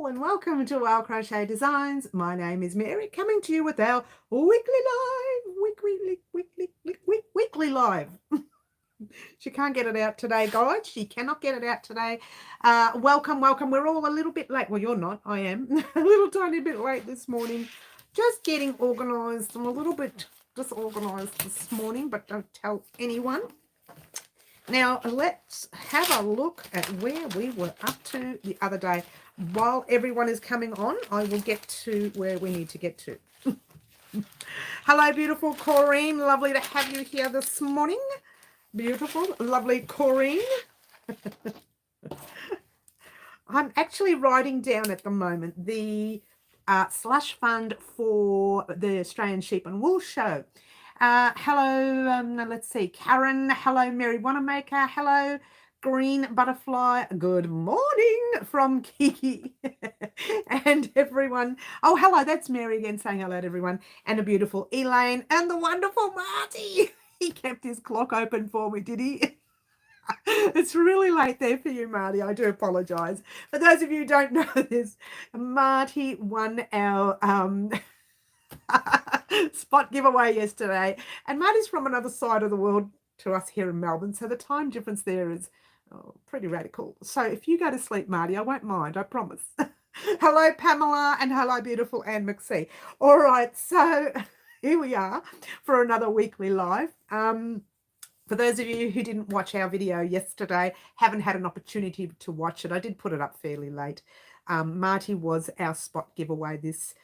all, and welcome to our Crochet Designs. My name is Mary, coming to you with our weekly live. She can't get it out today, guys. She cannot get it out today. Welcome. We're all a little bit late. Well, you're not. I am a little tiny bit late this morning. Just getting organised. I'm a little bit disorganised this morning, but don't tell anyone. Now, let's have a look at where we were up to the other day. While everyone is coming on, I will get to where we need to get to. Hello, beautiful Corrine. Lovely to have you here this morning. Beautiful, lovely Corrine. I'm actually writing down at the moment the slush fund for the Australian Sheep and Wool Show. Hello, let's see, Karen. Hello, Mary Wanamaker. Hello, Green Butterfly. Good morning from Kiki. And everyone. Oh, hello, that's Mary again saying hello to everyone. And a beautiful Elaine and the wonderful Marty. He kept his clock open for me, did he? It's really late there for you, Marty. I do apologise. For those of you who don't know this, Marty won our spot giveaway yesterday, and Marty's from another side of the world to us here in Melbourne, so the time difference there is pretty radical. So if you go to sleep, Marty, I won't mind, I promise. Hello, Pamela, and hello, beautiful Anne McSee. All right, so here we are for another weekly live. For those of you who didn't watch our video yesterday, haven't had an opportunity to watch it, I did put it up fairly late. Marty was our spot giveaway this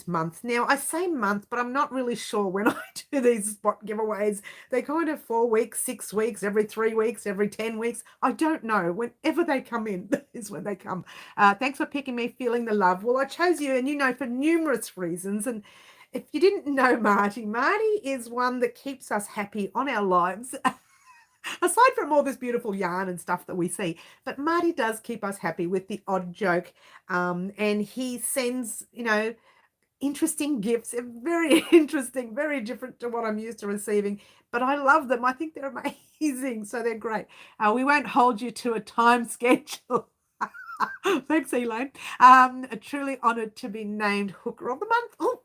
month. Now, I say month, but I'm not really sure when I do these spot giveaways. They're kind of 4 weeks, 6 weeks, every 3 weeks, every 10 weeks. I don't know. Whenever they come in is when they come. Thanks for picking me, feeling the love. Well, I chose you, and you know, for numerous reasons. And if you didn't know Marty is one that keeps us happy on our lives. Aside from all this beautiful yarn and stuff that we see, but Marty does keep us happy with the odd joke. And he sends, you know, interesting gifts. Very interesting, very different to what I'm used to receiving, but I love them. I think they're amazing, so they're great. We won't hold you to a time schedule. Thanks, Elaine. Truly honoured to be named Hooker of the Month. Oh,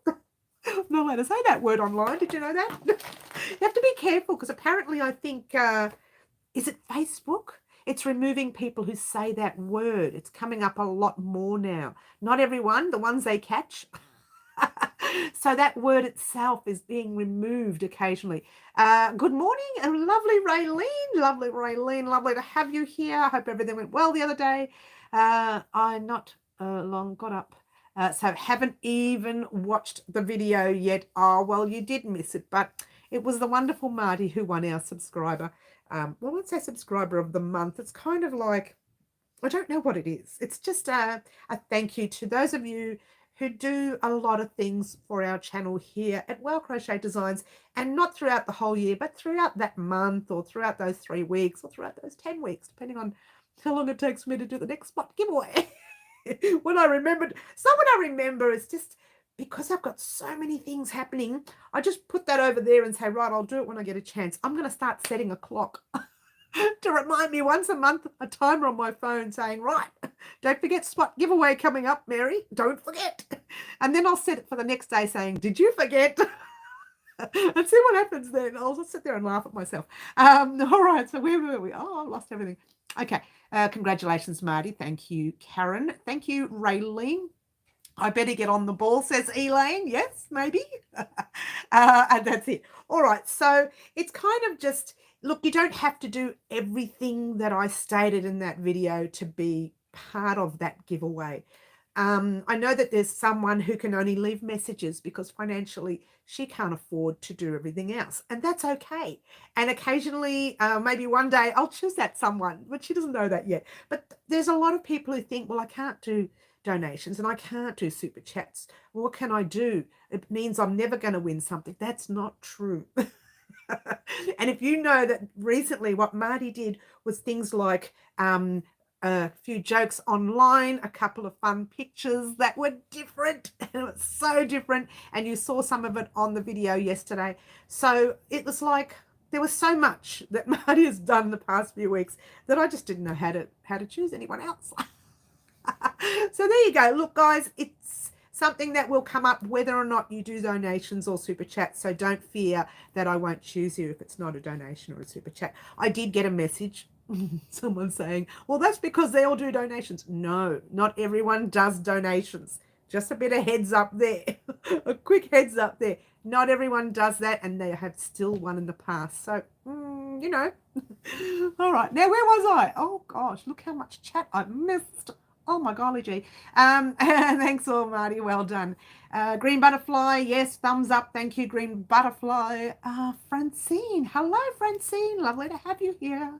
I'm not allowed to say that word online. Did you know that? You have to be careful, because apparently I think, is it Facebook? It's removing people who say that word. It's coming up a lot more now. Not everyone, the ones they catch. So that word itself is being removed occasionally. Good morning, and lovely Raylene, lovely to have you here. I hope everything went well the other day. I not long got up, so haven't even watched the video yet. Oh, well, you did miss it, but it was the wonderful Marty who won our subscriber. Well, let's say subscriber of the month. It's kind of like, I don't know what it is. It's just a thank you to those of you who do a lot of things for our channel here at Well Crochet Designs, and not throughout the whole year, but throughout that month, or throughout those 3 weeks, or throughout those 10 weeks, depending on how long it takes me to do the next spot giveaway. When I remembered, it's not when I remember, it's just because I've got so many things happening. I just put that over there and say, right, I'll do it when I get a chance. I'm going to start setting a clock to remind me once a month, a timer on my phone saying, right, don't forget spot giveaway coming up, Mary, don't forget. And then I'll set it for the next day saying, did you forget? And see what happens then. I'll just sit there and laugh at myself. All right, so where were we? Oh, I lost everything. Okay, congratulations, Marty. Thank you, Karen. Thank you, Raylene. I better get on the ball, says Elaine. Yes, maybe. And that's it. All right, so it's kind of just, look, you don't have to do everything that I stated in that video to be part of that giveaway. I know that there's someone who can only leave messages because financially she can't afford to do everything else, and that's okay. And occasionally, maybe one day I'll choose that someone, but she doesn't know that yet. But there's a lot of people who think, well, I can't do donations and I can't do super chats. Well, what can I do? It means I'm never going to win something. That's not true. And if you know that recently what Marty did was things like a few jokes online, a couple of fun pictures that were different. It was so different, and you saw some of it on the video yesterday. So it was like there was so much that Marty has done the past few weeks that I just didn't know how to choose anyone else. So there you go. Look, guys, it's something that will come up whether or not you do donations or super chats. So don't fear that I won't choose you if it's not a donation or a super chat. I did get a message, someone saying, well, that's because they all do donations. No, not everyone does donations. Just a bit of heads up there. A quick heads up there. Not everyone does that, and they have still won in the past. So, you know. All right. Now, where was I? Oh, gosh. Look how much chat I missed. Oh, my golly gee. Thanks all, Marty. Well done. Green Butterfly. Yes, thumbs up. Thank you, Green Butterfly. Francine. Hello, Francine. Lovely to have you here.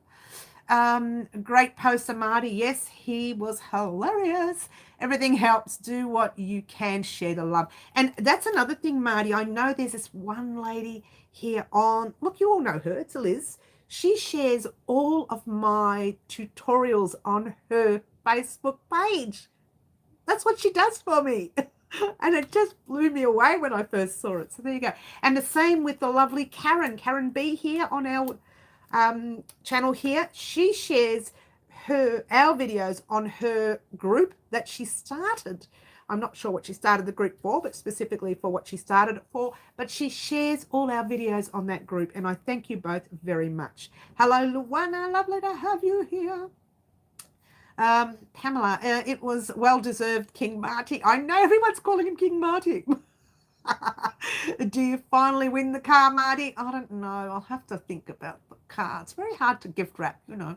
Great poster, Marty. Yes, he was hilarious. Everything helps. Do what you can. Share the love. And that's another thing, Marty. I know there's this one lady here on, look, you all know her. It's Liz. She shares all of my tutorials on her Facebook page. That's what she does for me. And it just blew me away when I first saw it. So there you go. And the same with the lovely Karen B here on our channel here. She shares our videos on her group that she started. I'm not sure what she started the group for, but specifically for what she started it for. But she shares all our videos on that group, and I thank you both very much. Hello, Luana. Lovely to have you here. Pamela, it was well-deserved, King Marty. I know everyone's calling him King Marty. Do you finally win the car, Marty? I don't know. I'll have to think about the car. It's very hard to gift wrap, you know.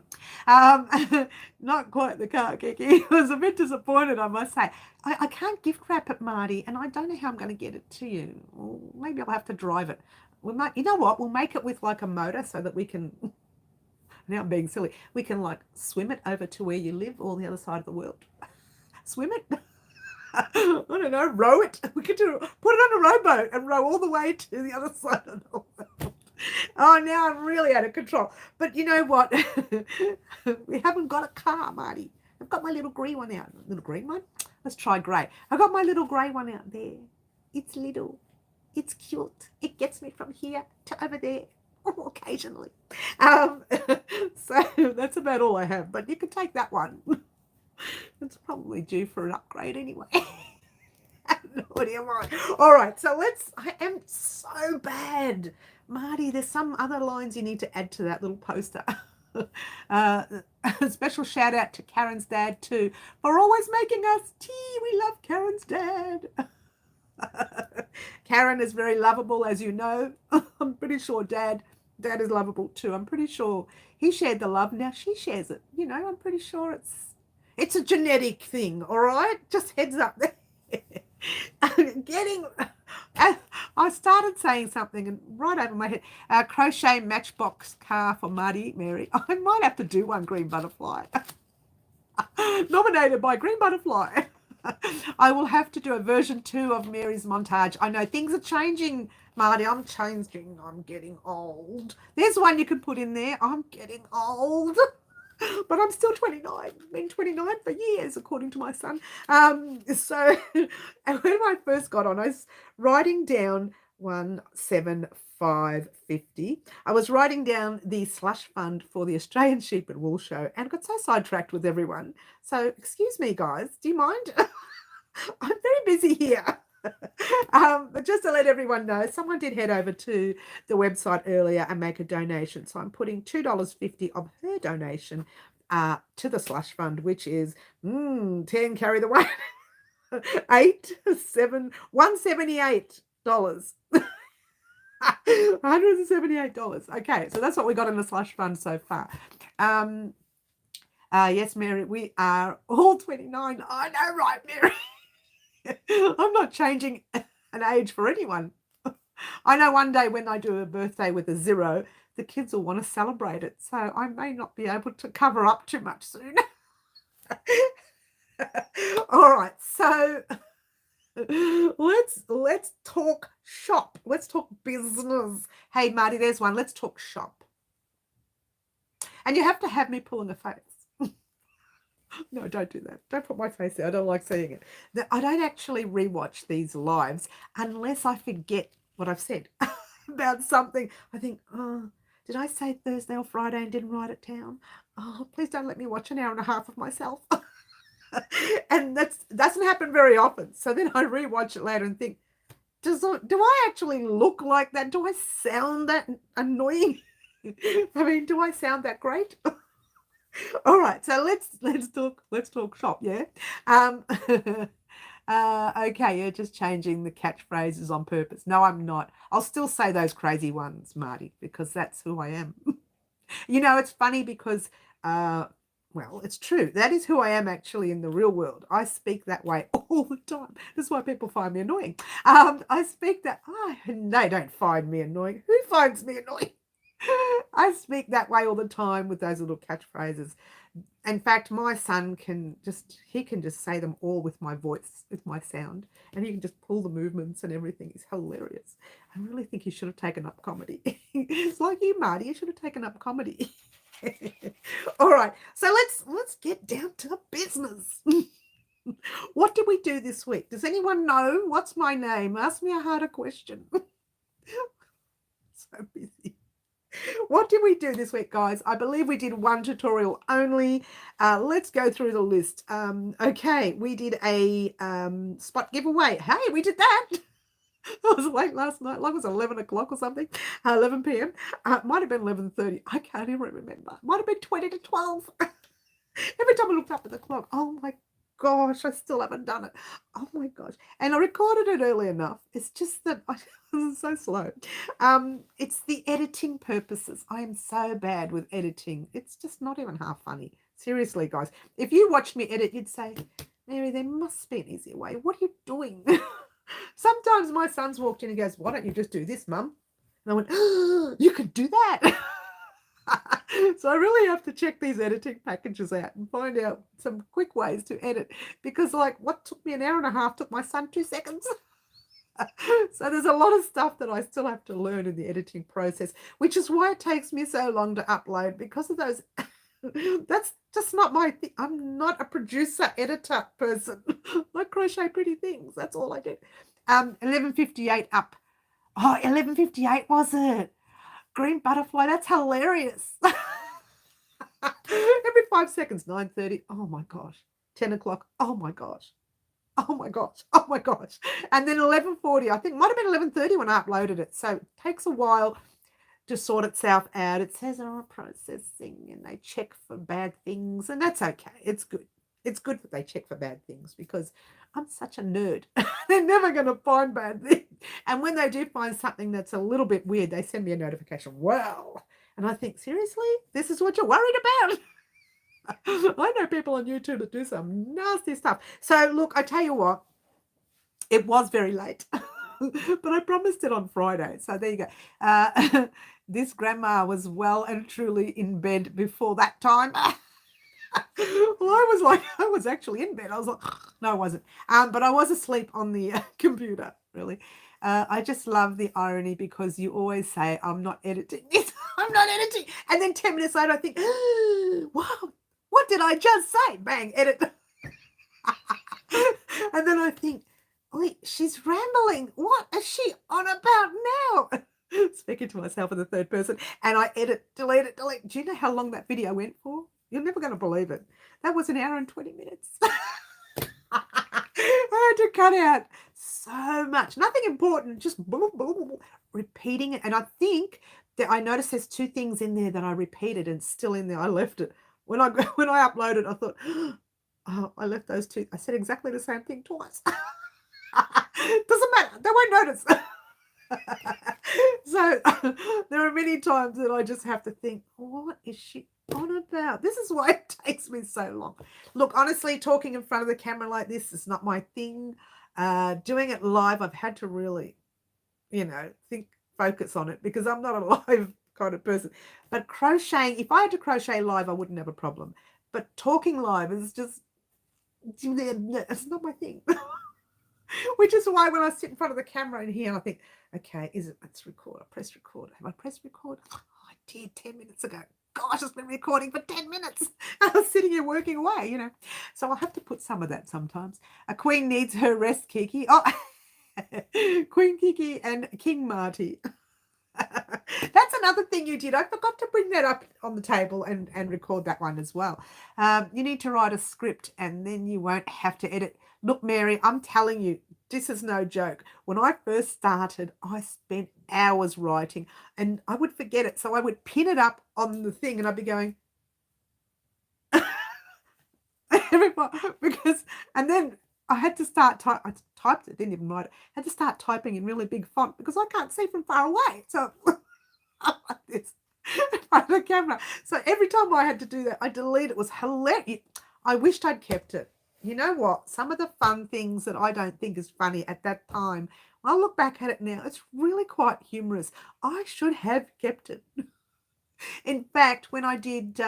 Not quite the car, Kiki. I was a bit disappointed, I must say. I can't gift wrap it, Marty, and I don't know how I'm going to get it to you. Or maybe I'll have to drive it. You know what? We'll make it with like a motor so that we can, now I'm being silly, we can like swim it over to where you live or the other side of the world. Swim it? I don't know, row it. We could put it on a rowboat and row all the way to the other side of the world. Oh, now I'm really out of control. But you know what? We haven't got a car, Marty. I've got my little green one out. Little green one? Let's try grey. I've got my little grey one out there. It's little. It's cute. It gets me from here to over there. Occasionally. So that's about all I have. But you can take that one. It's probably due for an upgrade anyway. What do you want? All right, so I am so bad. Marty, there's some other lines you need to add to that little poster. A special shout out to Karen's dad too for always making us tea. We love Karen's dad. Karen is very lovable, as you know. I'm pretty sure Dad is lovable too. I'm pretty sure he shared the love. Now she shares it. You know, I'm pretty sure it's a genetic thing, all right? Just heads up there. I started saying something and right over my head. Crochet matchbox car for Marty, Mary. I might have to do one, Green Butterfly. Nominated by Green Butterfly. I will have to do a version 2 of Mary's montage. I know things are changing, Marty. I'm changing. I'm getting old. There's one you could put in there. I'm getting old. But I'm still 29. Been 29 for years, according to my son. So when I first got on, I was writing down 17550. I was writing down the slush fund for the Australian Sheep and Wool Show and got so sidetracked with everyone. So excuse me, guys. Do you mind? I'm very busy here. But just to let everyone know, someone did head over to the website earlier and make a donation. So I'm putting $2.50 of her donation to the slush fund, which is 10 carry the weight. $178. $178. Okay, so that's what we got in the slush fund so far. Yes, Mary, we are all 29. I know, right, Mary? I'm not changing an age for anyone. I know one day when I do a birthday with a 0, the kids will want to celebrate it. So I may not be able to cover up too much soon. All right, so let's talk shop. Let's talk business. Hey, Marty, there's one. Let's talk shop. And you have to have me pulling a face. No, don't do that. Don't put my face there. I don't like seeing it. I don't actually rewatch these lives unless I forget what I've said about something. I think, oh, did I say Thursday or Friday and didn't write it down? Oh, please don't let me watch an hour and a half of myself. And that doesn't happen very often. So then I rewatch it later and think, do I actually look like that? Do I sound that annoying? I mean, do I sound that great? All right, so let's talk shop, yeah. Um, okay, you're just changing the catchphrases on purpose. No, I'm not. I'll still say those crazy ones, Marty, because that's who I am. It's funny because, uh, well, it's true. That is who I am actually in the real world. I speak that way all the time. That's why people find me annoying. I speak that. Oh, they don't find me annoying. Who finds me annoying? I speak that way all the time with those little catchphrases. In fact, my son he can just say them all with my voice, with my sound, and he can just pull the movements and everything. It's hilarious. I really think he should have taken up comedy. It's like you, Marty. You should have taken up comedy. All right, so let's get down to business. What did we do this week? Does anyone know? What's my name? Ask me a harder question. So busy. What did we do this week, guys? I believe we did one tutorial only. Let's go through the list. Okay, we did a spot giveaway. Hey, we did that. I was late last night. Like it was 11 o'clock or something, 11 p.m. Might have been 11:30. I can't even remember. Might have been 20 to 12. Every time I looked up at the clock, oh my gosh, I still haven't done it. Oh my gosh. And I recorded it early enough. It's just that I was so slow. It's the editing purposes. I am so bad with editing. It's just not even half funny. Seriously, guys. If you watch me edit, you'd say, Mary, there must be an easier way. What are you doing? Sometimes my son's walked in and goes, why don't you just do this, Mum? And I went, oh, you could do that. So I really have to check these editing packages out and find out some quick ways to edit, because like what took me an hour and a half took my son 2 seconds. So there's a lot of stuff that I still have to learn in the editing process, which is why it takes me so long to upload, because of those. That's just not my thing. I'm not a producer editor person. I crochet pretty things. That's all I do. 11:58 up. Oh, 11:58 was it? Green butterfly. That's hilarious. Every 5 seconds, 9:30. Oh my gosh. 10 o'clock. Oh my gosh. Oh my gosh. Oh my gosh. And then 11:40. I think might have been 11:30 when I uploaded it. So it takes a while to sort itself out. It says processing and they check for bad things, and that's okay. It's good. It's good that they check for bad things, because I'm such a nerd. They're never going to find bad things. And when they do find something that's a little bit weird, they send me a notification. Wow. And I think, seriously? This is what you're worried about? I know people on YouTube that do some nasty stuff. So look, I tell you what, it was very late. But I promised it on Friday. So there you go. This grandma was well and truly in bed before that time. Well, I was actually in bed. I was like, no, I wasn't. But I was asleep on the computer, really. I just love the irony, because you always say, I'm not editing this. I'm not editing. And then 10 minutes later, I think, wow, what did I just say? Bang, edit. And then I think, wait, she's rambling. What is she on about now? Speaking to myself in the third person. And I edit, delete it, delete. Do you know how long that video went for? You're never going to believe it. That was 1 hour and 20 minutes. I had to cut out so much. Nothing important, just boom, boom, boom, repeating it. And I think that I noticed there's 2 things in there that I repeated and still in there. I left it. When I uploaded, I thought, oh, I left those 2. I said exactly the same thing twice. Doesn't matter. They won't notice. So there are many times that I just have to think, what is she on about? This is why it takes me so long. Look, honestly, talking in front of the camera like this is not my thing. Doing it live, I've had to really, focus on it, because I'm not a live kind of person. But crocheting, if I had to crochet live, I wouldn't have a problem. But talking live is just, it's not my thing. Which is why when I sit in front of the camera in here, I think, okay, let's record. I press record. Have I pressed record? Oh, I did 10 minutes ago. Gosh, it's been recording for 10 minutes. I was sitting here working away, So I'll have to put some of that sometimes. A queen needs her rest, Kiki. Oh, Queen Kiki and King Marty. That's another thing you did. I forgot to bring that up on the table and record that one as well. You need to write a script and then you won't have to edit. Look, Mary, I'm telling you, this is no joke. When I first started, I spent hours writing and I would forget it. So I would pin it up on the thing and I'd be going, because, and then I had to start I typed it, didn't even write it. I had to start typing in really big font because I can't see from far away. So like this by the camera. So every time I had to do that, I delete it. It was hilarious. I wished I'd kept it. You know what? Some of the fun things that I don't think is funny at that time, I'll look back at it now. It's really quite humorous. I should have kept it. In fact, when I did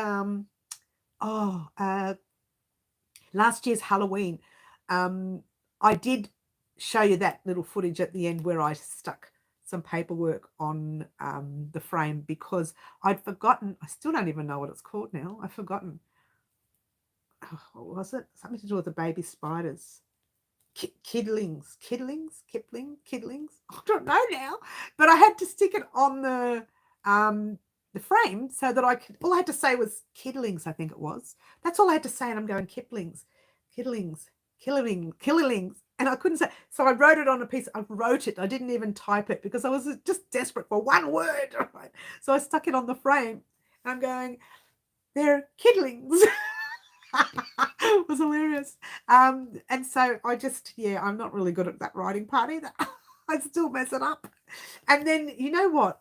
last year's Halloween, I did show you that little footage at the end where I stuck some paperwork on the frame because I'd forgotten. I still don't even know what it's called now. I've forgotten. Oh, what was it? Something to do with the baby spiders. Kidlings. I don't know now. But I had to stick it on the frame so that I could, all I had to say was kidlings, I think it was. That's all I had to say, and I'm going kidlings. And I couldn't say, so I wrote it on a piece. I wrote it. I didn't even type it because I was just desperate for one word. Right? So I stuck it on the frame. And I'm going, they're kidlings. It was hilarious. And so I just, I'm not really good at that writing part either. I still mess it up. And then, you know what?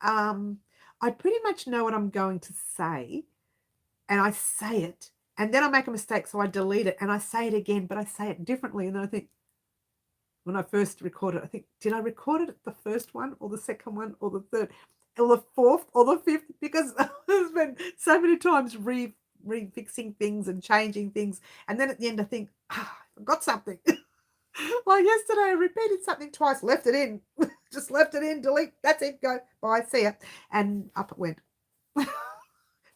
I pretty much know what I'm going to say. And I say it. And then I make a mistake, so I delete it. And I say it again, but I say it differently. And then I think, when I first recorded, I think, did I record it the first one or the second one or the third or the fourth or the fifth? Because there's been so many times refixing things and changing things. And then at the end, I think, I forgot something. Well, yesterday I repeated something twice, left it in, just left it in, delete, that's it, go, bye, see ya. And up it went. Did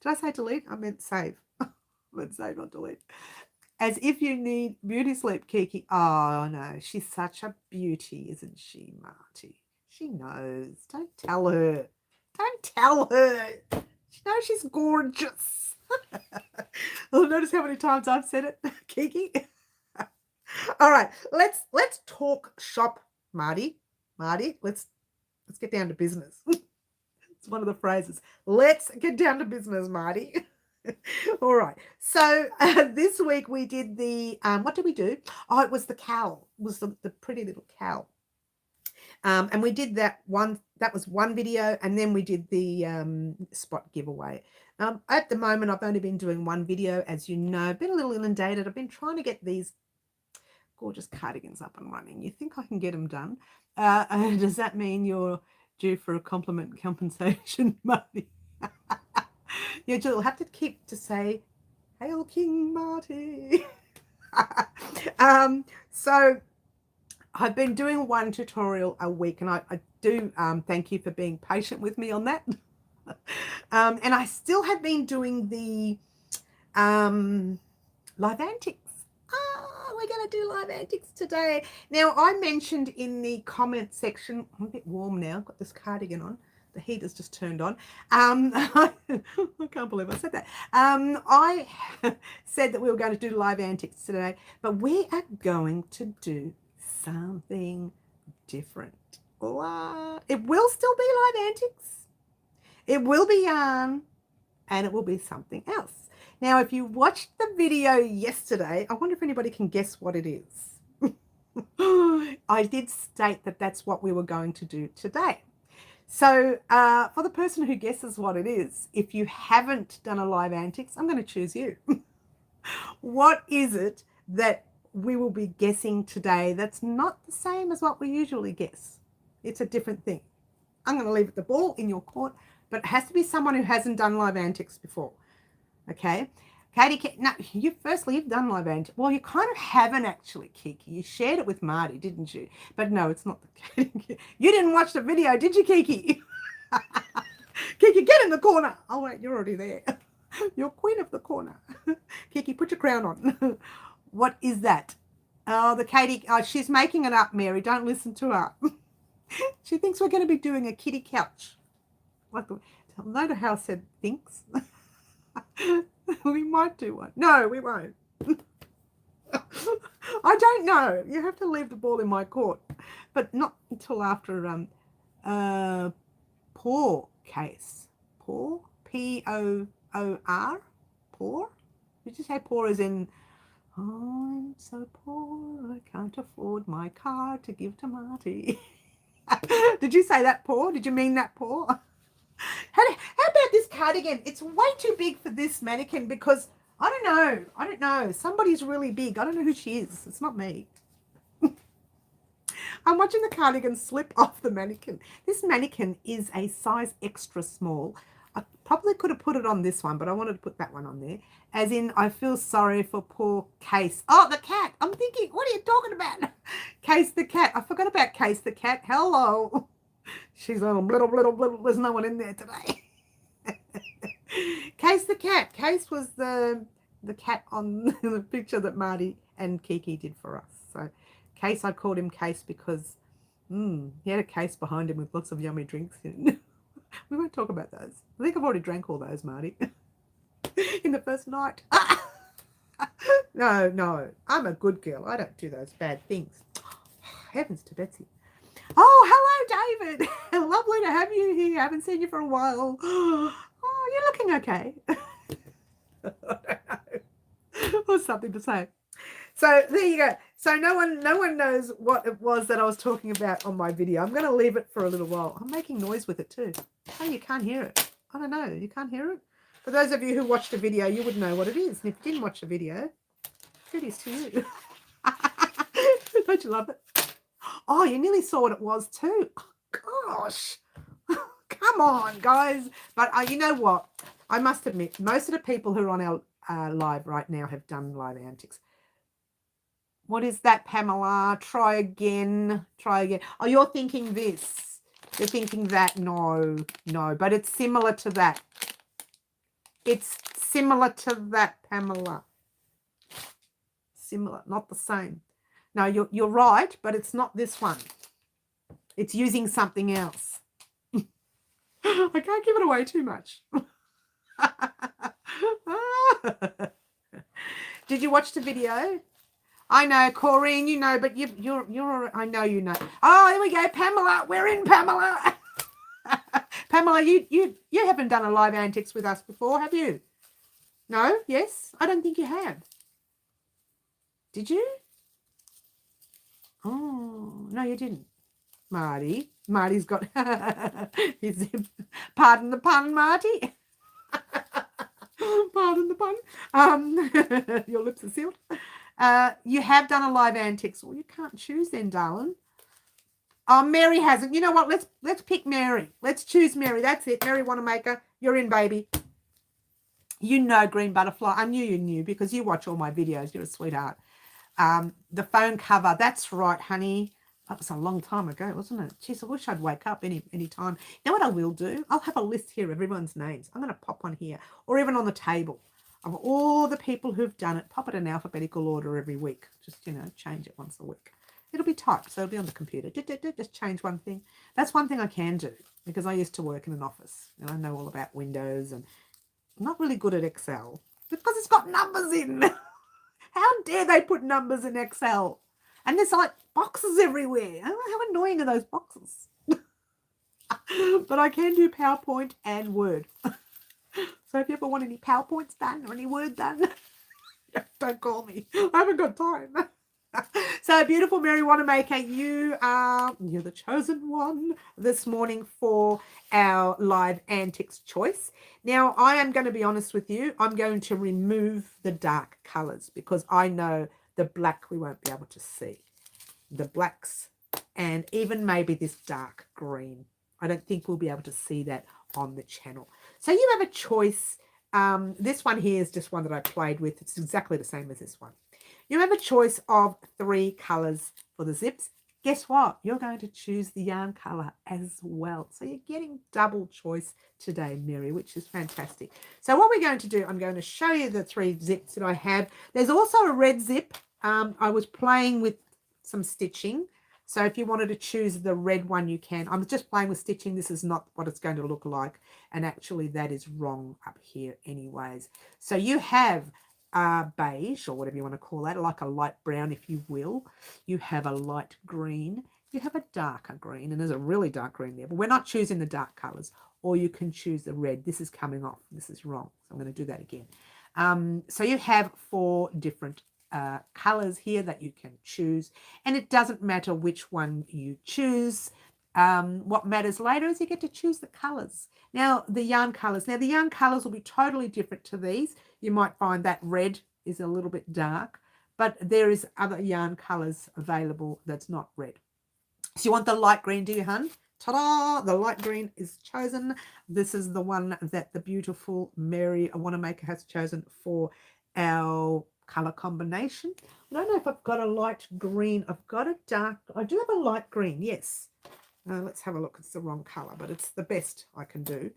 I say delete? I meant save. I meant save, not delete. As if you need beauty sleep, Kiki. Oh, no, she's such a beauty, isn't she, Marty? She knows. Don't tell her. Don't tell her. She knows she's gorgeous. Well, notice how many times I've said it, Kiki. All right, let's talk shop, Marty. Marty, let's get down to business. It's one of the phrases. Let's get down to business, Marty. All right. So this week we did the what did we do? Oh, it was the cowl. It was the pretty little cowl. And we did that one. That was one video, and then we did the spot giveaway. At the moment, I've only been doing one video, as you know. Been a little inundated. I've been trying to get these gorgeous cardigans up and running. You think I can get them done? Does that mean you're due for a compliment compensation money? You'll have to keep to say, "Hail King Marty." So I've been doing one tutorial a week, and I do thank you for being patient with me on that. And I still have been doing the live antics. We're going to do live antics today. Now, I mentioned in the comment section, I'm a bit warm now, I've got this cardigan on. The heat has just turned on. I can't believe I said that. I said that we were going to do live antics today, but we are going to do something different. It will still be live antics. It will be yarn, and it will be something else. Now, if you watched the video yesterday, I wonder if anybody can guess what it is. I did state that that's what we were going to do today. So for the person who guesses what it is, if you haven't done a live antics, I'm going to choose you. What is it that we will be guessing today that's not the same as what we usually guess? It's a different thing. I'm going to leave the ball in your court, but it has to be someone who hasn't done live antics before. Okay, Katie, no, you've done live antics. Well, you kind of haven't actually, Kiki. You shared it with Marty, didn't you? But no, it's not the Katie. You didn't watch the video, did you, Kiki? Kiki, get in the corner. Oh, wait, you're already there. You're queen of the corner. Kiki, put your crown on. What is that? Oh, the Katie, she's making it up, Mary. Don't listen to her. She thinks we're going to be doing a kitty couch. Like the, notice how I said thinks. We might do one. No, we won't. I don't know. You have to leave the ball in my court, but not until after paw case. Paw, Poor, poor. Did you say poor as in I'm so poor I can't afford my car to give to Marty? Did you say that poor? Did you mean that poor? How about this cardigan? It's way too big for this mannequin because I don't know. Somebody's really big. I don't know who she is. It's not me. I'm watching the cardigan slip off the mannequin. This mannequin is a size extra small. I probably could have put it on this one, but I wanted to put that one on there. As in, I feel sorry for poor Case. Oh, the cat. I'm thinking, what are you talking about? Case the cat. I forgot about Case the cat. Hello. She's on little. There's no one in there today. Case the cat. Case was the cat on the picture that Marty and Kiki did for us. So Case, I called him Case because he had a case behind him with lots of yummy drinks in. We won't talk about those. I think I've already drank all those, Marty, in the first night. No, I'm a good girl. I don't do those bad things. Heavens to Betsy. Oh, hello, David. Lovely to have you here. I haven't seen you for a while. Oh, you're looking okay. I don't know. Or something to say. So there you go. So no one knows what it was that I was talking about on my video. I'm going to leave it for a little while. I'm making noise with it too. Oh, you can't hear it. I don't know. You can't hear it? For those of you who watched the video, you would know what it is. And if you didn't watch the video, it is to you. Don't you love it? Oh, you nearly saw what it was too. Oh, gosh. Come on, guys. But you know what? I must admit, most of the people who are on our live right now have done live antics. What is that, Pamela? Try again. Oh, you're thinking this. You're thinking that. No. But it's similar to that. It's similar to that, Pamela. Similar, not the same. No, you're right, but it's not this one. It's using something else. I can't give it away too much. Did you watch the video? I know, Corrine, you know, but you're I know you know. Oh, here we go, Pamela. We're in, Pamela. Pamela, you haven't done a live antics with us before, have you? No? Yes? I don't think you have. Did you? Oh, no, you didn't. Marty's got his, pardon the pun, Marty. Pardon the pun. Your lips are sealed. You have done a live antics. Well, you can't choose then, darling. Oh, Mary hasn't. You know what? Let's pick Mary. Let's choose Mary. That's it. Mary Wanamaker. You're in, baby. You know Green Butterfly. I knew you knew because you watch all my videos. You're a sweetheart. The phone cover. That's right, honey. That was a long time ago, wasn't it? Jeez, I wish I'd wake up any time. You know what I will do? I'll have a list here of everyone's names. I'm going to pop one here or even on the table of all the people who've done it. Pop it in alphabetical order every week. Just, change it once a week. It'll be typed, so it'll be on the computer. Just change one thing. That's one thing I can do because I used to work in an office and I know all about Windows and I'm not really good at Excel because it's got numbers in. How dare they put numbers in Excel? And there's like boxes everywhere. How annoying are those boxes? But I can do PowerPoint and Word. So if you ever want any PowerPoints done or any Word done, don't call me. I haven't got time. So beautiful Mary Wanamaker, you're the chosen one this morning for our live antics choice. Now I am going to be honest with you. I'm going to remove the dark colors because I know the black we won't be able to see. The blacks and even maybe this dark green. I don't think we'll be able to see that on the channel. So you have a choice. This one here is just one that I played with. It's exactly the same as this one. You have a choice of 3 colors for the zips. Guess what? You're going to choose the yarn color as well. So you're getting double choice today, Mary, which is fantastic. So what we're going to do, I'm going to show you the 3 zips that I have. There's also a red zip. I was playing with some stitching. So if you wanted to choose the red one, you can. I'm just playing with stitching. This is not what it's going to look like. And actually that is wrong up here anyways. So you have beige, or whatever you want to call that, like a light brown, if you will. You have a light green. You have a darker green, and there's a really dark green there. But we're not choosing the dark colours. Or you can choose the red. This is coming off. This is wrong. So I'm going to do that again. So you have 4 different colors here that you can choose, and it doesn't matter which one you choose. What matters later is you get to choose the colors. Now the yarn colors will be totally different to these. You might find that red is a little bit dark, but there is other yarn colors available that's not red. So you want the light green, do you, hun? Ta-da! The light green is chosen. This is the one that the beautiful Mary Wanamaker has chosen for our color combination. I don't know if I've got a light green. I've got a dark. I do have a light green, yes. Let's have a look. It's the wrong color, but it's the best I can do.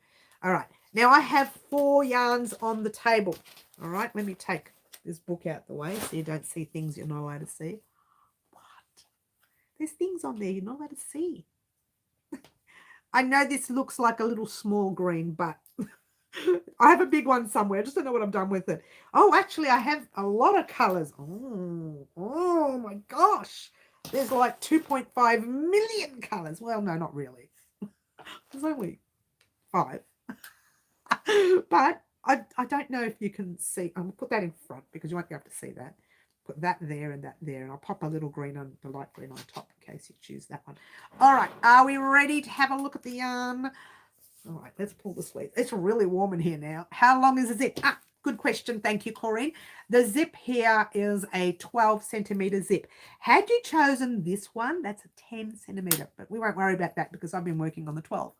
All right. Now I have 4 yarns on the table. All right. Let me take this book out the way so you don't see things you're not allowed to see. What? There's things on there you're not allowed to see. I know this looks like a little small green, but I have a big one somewhere. I just don't know what I've done with it. Oh, actually, I have a lot of colors. Oh my gosh. There's like 2.5 million colors. Well, no, not really. There's only 5. But I don't know if you can see. I'm going to put that in front because you won't be able to see that. Put that there and that there, and I'll pop a little green on the light green on top in case you choose that one. All right, are we ready to have a look at the yarn? All right, let's pull the sleeve. It's really warm in here now. How long is the zip? Good question. Thank you, Corinne. The zip here is a 12 centimeter zip. Had you chosen this one, that's a 10 centimeter, but we won't worry about that because I've been working on the 12.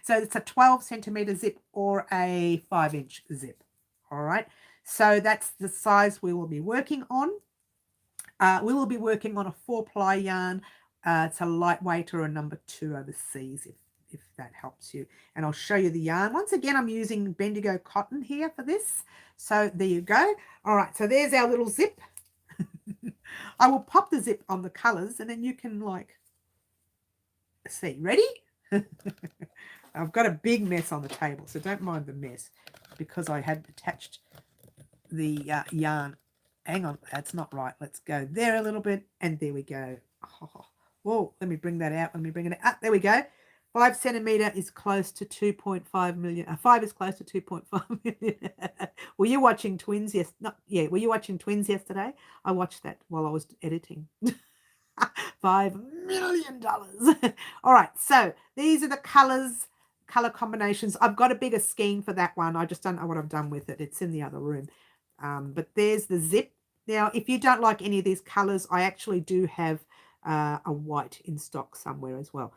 So it's a 12 centimeter zip or a 5-inch zip. All right. So that's the size we will be working on. We will be working on a 4-ply yarn. It's a lightweight or a number 2 overseas if that helps you. And I'll show you the yarn. Once again, I'm using Bendigo cotton here for this. So there you go. All right, so there's our little zip. I will pop the zip on the colors and then you can like see. Ready? I've got a big mess on the table, so don't mind the mess because I had attached the yarn. Hang on, that's not right. Let's go there a little bit, and there we go. Oh, whoa, let me bring that out. Let me bring it out. There we go. 5 centimeter is close to 2.5 million. 5 is close to 2.5 million. Were you watching Twins? Yes. No, yeah. Were you watching Twins yesterday? I watched that while I was editing. $5 million. All right. So these are the color combinations. I've got a bigger skein for that one. I just don't know what I've done with it. It's in the other room. But there's the zip. Now, if you don't like any of these colors, I actually do have a white in stock somewhere as well.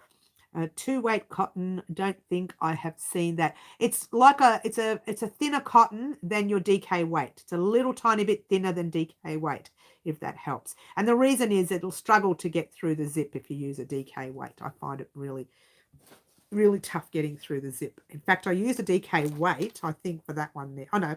2-weight cotton. Don't think I have seen that. It's like it's a thinner cotton than your DK weight. It's a little tiny bit thinner than DK weight, if that helps. And the reason is it'll struggle to get through the zip if you use a DK weight. I find it really, really tough getting through the zip. In fact, I used a DK weight, I think, for that one there. Oh no,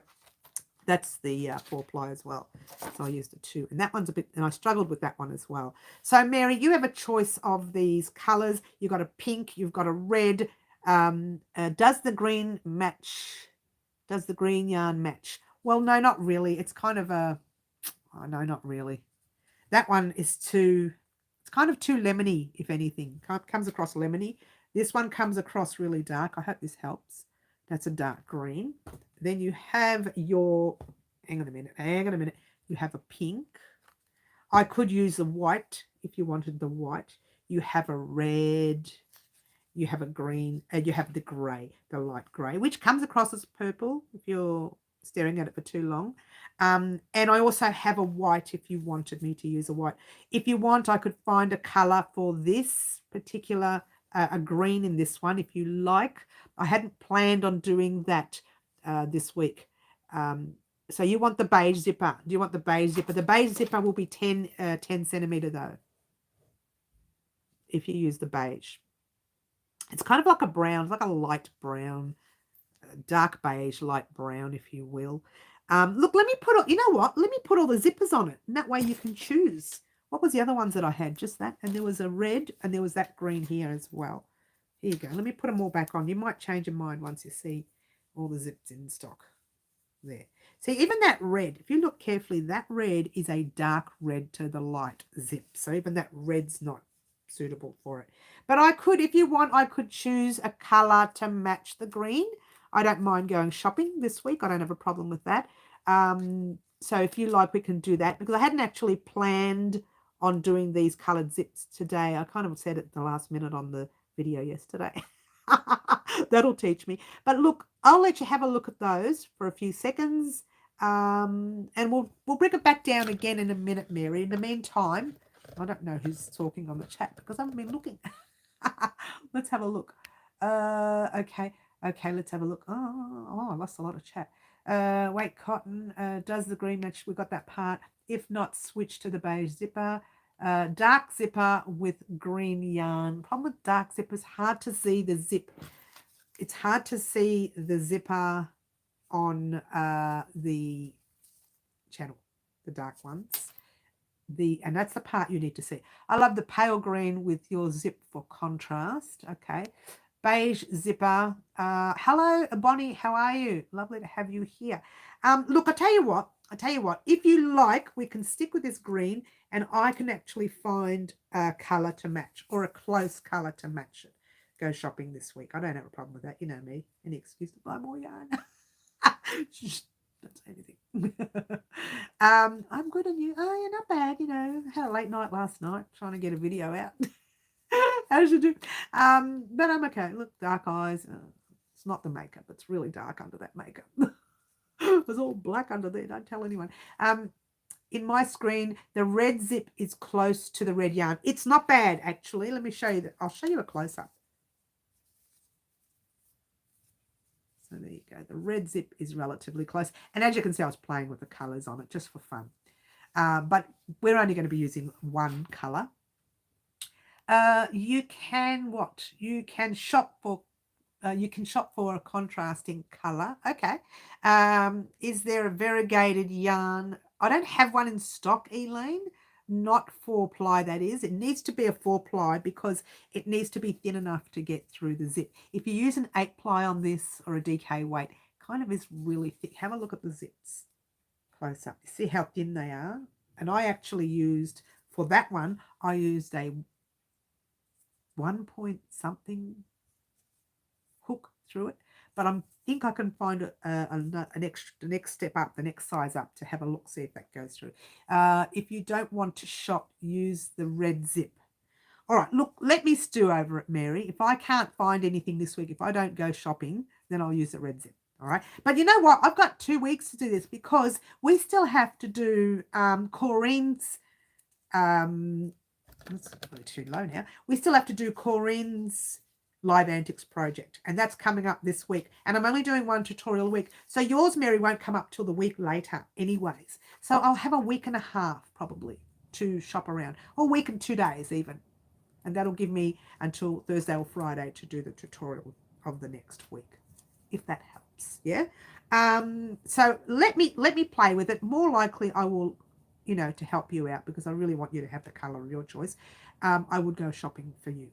that's the 4-ply as well. So I used a 2. And that one's a bit, and I struggled with that one as well. So Mary, you have a choice of these colors. You've got a pink, you've got a red. Does the green match? Does the green yarn match? Well, no, not really. It's kind of a, oh no, not really. That one is too, it's kind of too lemony, if anything. Comes across lemony. This one comes across really dark. I hope this helps. That's a dark green. Then you have your, hang on a minute. You have a pink. I could use the white if you wanted the white. You have a red. You have a green. And you have the grey, the light grey, which comes across as purple if you're staring at it for too long. And I also have a white if you wanted me to use a white. If you want, I could find a colour for this particular, a green in this one if you like. I hadn't planned on doing that this week. So you want the beige zipper. Do you want the beige zipper? The beige zipper will be 10 centimeter though, if you use the beige. It's kind of like a brown, it's like a light brown, dark beige, light brown, if you will. Look, let me put, you know what? Let me put all the zippers on it. And that way you can choose. What was the other ones that I had? Just that. And there was a red and there was that green here as well. Here you go. Let me put them all back on. You might change your mind once you see all the zips in stock. There. See, even that red, if you look carefully, that red is a dark red to the light zip. So even that red's not suitable for it. But I could, if you want, I could choose a colour to match the green. I don't mind going shopping this week. I don't have a problem with that. So if you like, we can do that because I hadn't actually planned on doing these coloured zips today. I kind of said it at the last minute on the video yesterday. That'll teach me. But look, I'll let you have a look at those for a few seconds. And we'll bring it back down again in a minute, Mary. In the meantime, I don't know who's talking on the chat because I haven't been looking. Let's have a look. Okay, let's have a look. Oh, I lost a lot of chat. Wait, cotton. Does the green match? We got that part. If not, switch to the beige zipper. Dark zipper with green yarn. Problem with dark zipper is hard to see the zip. It's hard to see the zipper on the channel, the dark ones. And that's the part you need to see. I love the pale green with your zip for contrast. Okay. Beige zipper. Hello, Bonnie. How are you? Lovely to have you here. Look, I tell you what. If you like, we can stick with this green and I can actually find a colour to match or a close colour to match it. Go shopping this week. I don't have a problem with that. You know me. Any excuse to buy more yarn. Don't say anything. I'm good on you. Oh, you're not bad. You know, had a late night last night trying to get a video out. How did you do? But I'm okay. Look, dark eyes. It's not the makeup. It's really dark under that makeup. It was all black under there. Don't tell anyone. In my screen, the red zip is close to the red yarn. It's not bad, actually. Let me show you that. I'll show you a close-up. So there you go. The red zip is relatively close. And as you can see, I was playing with the colours on it just for fun. But we're only going to be using one colour. You can what? You can shop for a contrasting colour. Okay. Is there a variegated yarn? I don't have one in stock, Elaine. Not 4-ply, that is. It needs to be a 4-ply because it needs to be thin enough to get through the zip. If you use an 8-ply on this or a DK weight, kind of is really thick. Have a look at the zips close up. You see how thin they are? And I actually used, for that one, I used a 1 point something hook through it. But I think I can find the next step up, the next size up to have a look, see if that goes through. If you don't want to shop, use the red zip. All right, look, let me stew over it, Mary. If I can't find anything this week, if I don't go shopping, then I'll use the red zip. All right. But you know what? I've got 2 weeks to do this because we still have to do Corinne's, it's too low now. We still have to do Corinne's Live Antics project, and that's coming up this week. And I'm only doing one tutorial a week. So yours, Mary, won't come up till the week later anyways. So I'll have a week and a half probably to shop around, or a week and 2 days even. And that'll give me until Thursday or Friday to do the tutorial of the next week, if that helps. Yeah. So let me play with it. More likely I will, you know, to help you out because I really want you to have the color of your choice. I would go shopping for you.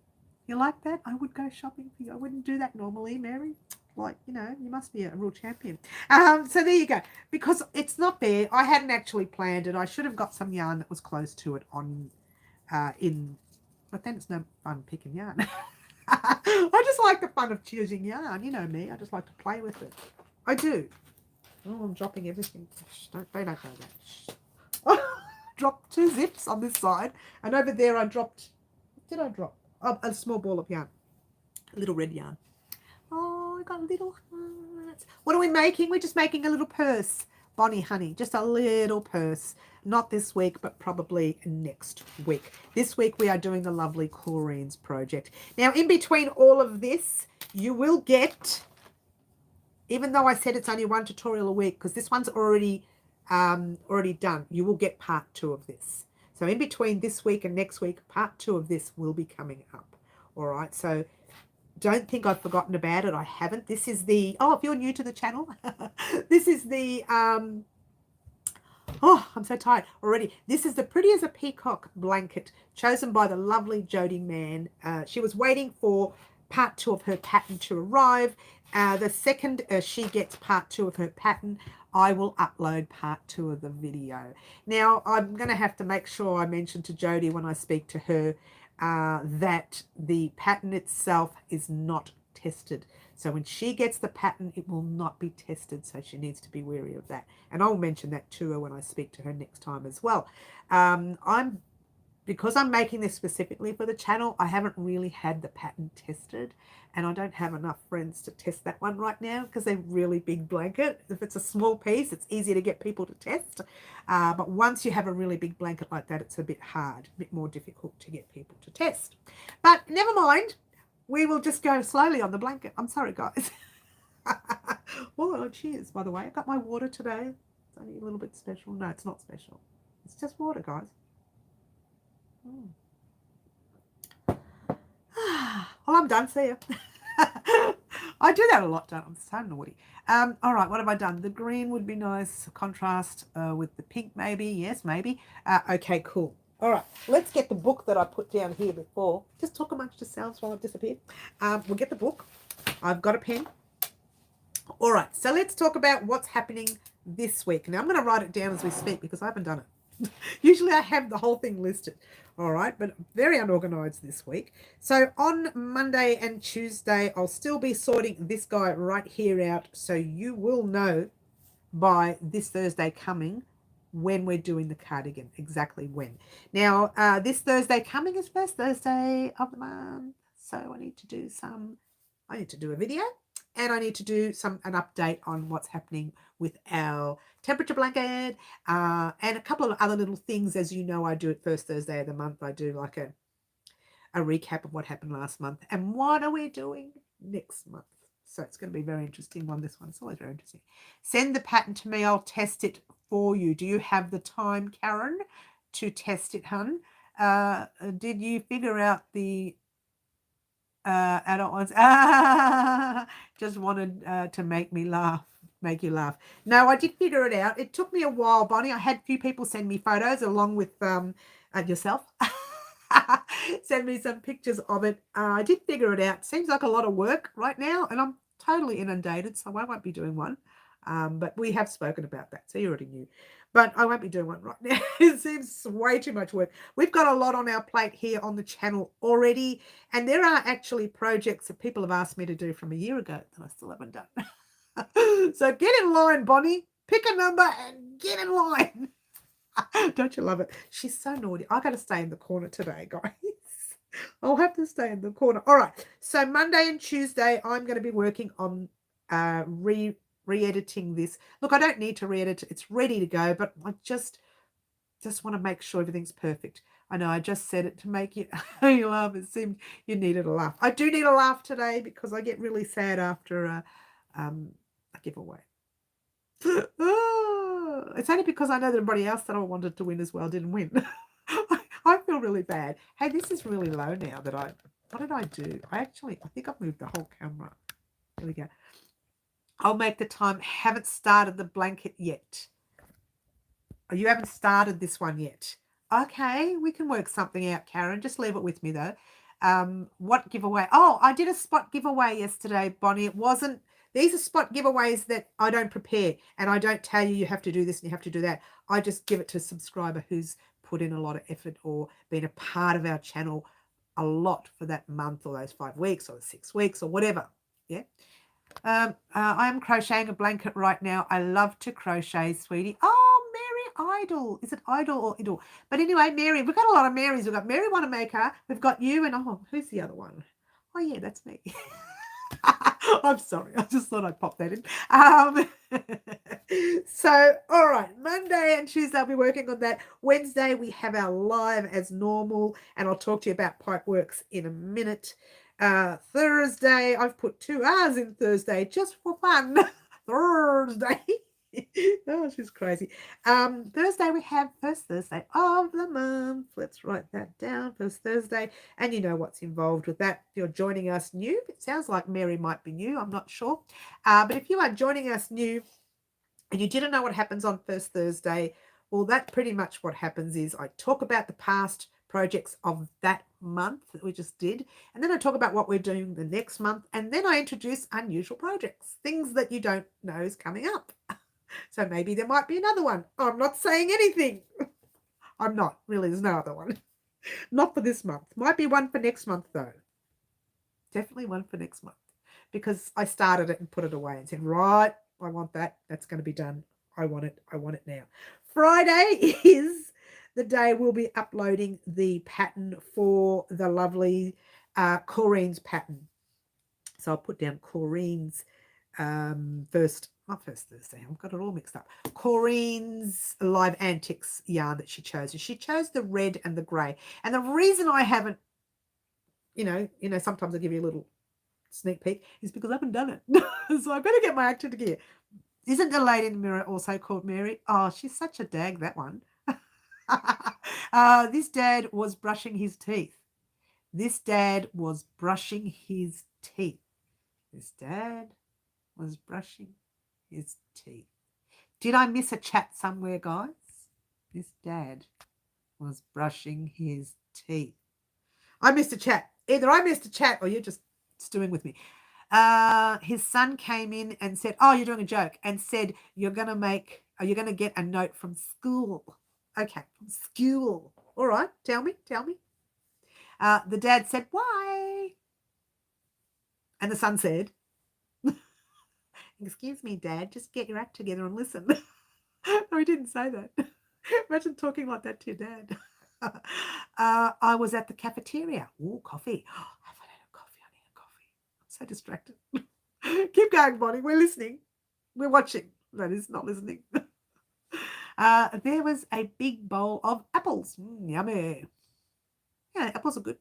You like that? I would go shopping for you. I wouldn't do that normally, Mary. Like, you know, you must be a real champion. So there you go. Because it's not there. I hadn't actually planned it. I should have got some yarn that was close to it on but then it's no fun picking yarn. I just like the fun of choosing yarn. You know me. I just like to play with it. I do. Oh, I'm dropping everything. They don't know that. Oh, dropped 2 zips on this side. And over there I dropped, what did I drop? Oh, a small ball of yarn. A little red yarn. Oh, I got a little hearts. What are we making? We're just making a little purse. Bonnie honey, just a little purse. Not this week, but probably next week. This week we are doing the lovely Corinne's project. Now, in between all of this, you will get, even though I said it's only one tutorial a week, because this one's already done, you will get part 2 of this. So in between this week and next week, part 2 of this will be coming up. All right, so don't think I've forgotten about it. I haven't. This is the, oh, if you're new to the channel, this is the, Oh, I'm so tired already. This is the Pretty as a Peacock blanket chosen by the lovely Jody Mann. She was waiting for part 2 of her pattern to arrive. The second she gets part 2 of her pattern, I will upload part 2 of the video. Now, I'm going to have to make sure I mention to Jody when I speak to her that the pattern itself is not tested. So when she gets the pattern, it will not be tested. So she needs to be wary of that. And I'll mention that to her when I speak to her next time as well. Because I'm making this specifically for the channel, I haven't really had the pattern tested, and I don't have enough friends to test that one right now because they're really big blanket. If it's a small piece, it's easy to get people to test. But once you have a really big blanket like that, it's a bit hard, a bit more difficult to get people to test. But never mind. We will just go slowly on the blanket. I'm sorry, guys. Oh, cheers, by the way. I got my water today. It's only a little bit special. No, it's not special. It's just water, guys. Well, I'm done. See ya. I do that a lot, don't I? I'm so naughty. All right, what have I done? The green would be nice. Contrast with the pink, maybe. Yes, maybe. Okay, cool. All right, let's get the book that I put down here before. Just talk amongst yourselves while I've disappeared. We'll get the book. I've got a pen. All right, so let's talk about what's happening this week. Now, I'm going to write it down as we speak because I haven't done it. Usually I have the whole thing listed. All right, but very unorganized this week. So on Monday and Tuesday, I'll still be sorting this guy right here out. So you will know by this Thursday coming when we're doing the cardigan, exactly when. Now, this Thursday coming is first Thursday of the month. So I need to do a video, and I need to do an update on what's happening with our temperature blanket, and a couple of other little things. As you know, I do it first Thursday of the month. I do like a recap of what happened last month and what are we doing next month. So it's going to be a very interesting one. This one, it's always very interesting. Send the pattern to me. I'll test it for you. Do you have the time, Karen, to test it, hun? Did you figure out the adult ones? Just wanted to make you laugh. No, I did figure it out. It took me a while, Bonnie. I had a few people send me photos along with yourself. Send me some pictures of it. I did figure it out. Seems like a lot of work right now, and I'm totally inundated, so I won't be doing one. But we have spoken about that, so you already knew. But I won't be doing one right now. It seems way too much work. We've got a lot on our plate here on the channel already, and there are actually projects that people have asked me to do from a year ago that I still haven't done. So get in line, Bonnie. Pick a number and get in line. Don't you love it? She's so naughty. I got to stay in the corner today, guys. I'll have to stay in the corner. All right. So Monday and Tuesday, I'm going to be working on re-editing this. Look, I don't need to re-edit it. It's ready to go, but I just want to make sure everything's perfect. I know I just said it to make you laugh. It seemed you needed a laugh. I do need a laugh today because I get really sad after a giveaway. It's only because I know that everybody else that I wanted to win as well didn't win. I feel really bad. Hey, this is really low now that what did I do? I think I've moved the whole camera. There we go. I'll make the time. Haven't started the blanket yet. Oh, you haven't started this one yet. Okay, we can work something out, Karen. Just leave it with me though. What giveaway? Oh, I did a spot giveaway yesterday, Bonnie. It wasn't. These are spot giveaways that I don't prepare, and I don't tell you have to do this and you have to do that. I just give it to a subscriber who's put in a lot of effort or been a part of our channel a lot for that month or those 5 weeks or 6 weeks or whatever. Yeah. I am crocheting a blanket right now. I love to crochet, sweetie. Oh, Mary Idol. Is it Idol or Idol? But anyway, Mary, we've got a lot of Marys. We've got Mary Wanamaker. We've got you and, who's the other one? Oh, yeah, that's me. I'm sorry. I just thought I'd pop that in. So, all right. Monday and Tuesday, I'll be working on that. Wednesday, we have our live as normal, and I'll talk to you about Pipeworks in a minute. Thursday, I've put 2 R's in Thursday just for fun. Thursday. Oh, she's crazy. Thursday, we have first Thursday of the month. Let's write that down. First Thursday. And you know what's involved with that. If you're joining us new, it sounds like Mary might be new. I'm not sure. But if you are joining us new and you didn't know what happens on first Thursday, Well, that pretty much what happens is I talk about the past projects of that month that we just did, and then I talk about what we're doing the next month, and then I introduce unusual projects, things that you don't know is coming up. So maybe there might be another one. I'm not saying anything. I'm not. Really, there's no other one. Not for this month. Might be one for next month, though. Definitely one for next month. Because I started it and put it away and said, right, I want that. That's going to be done. I want it. I want it now. Friday is the day we'll be uploading the pattern for the lovely Corrine's pattern. So I'll put down Corrine's not first Thursday, I've got it all mixed up. Corrine's Live Antics yarn that she chose. She chose the red and the grey. And the reason I haven't, you know, sometimes I give you a little sneak peek is because I haven't done it. So I better get my act together. Isn't the lady in the mirror also called Mary? Oh, she's such a dag, that one. This dad was brushing his teeth. This dad was brushing his teeth. This dad was brushing his teeth. Did I miss a chat somewhere, guys? This dad was brushing his teeth. I missed a chat. Either I missed a chat or you're just stewing with me. His son came in and said, oh, you're doing a joke, and said, you're going to get a note from school. Okay, from school. All right, tell me. The dad said, why? And the son said, excuse me, Dad, just get your act together and listen. No, he didn't say that. Imagine talking like that to your dad. I was at the cafeteria. Ooh, coffee. Oh, I haven't had a coffee. I need a coffee. I'm so distracted. Keep going, Bonnie. We're listening. We're watching. That is not listening. There was a big bowl of apples. Yummy. Yeah, apples are good.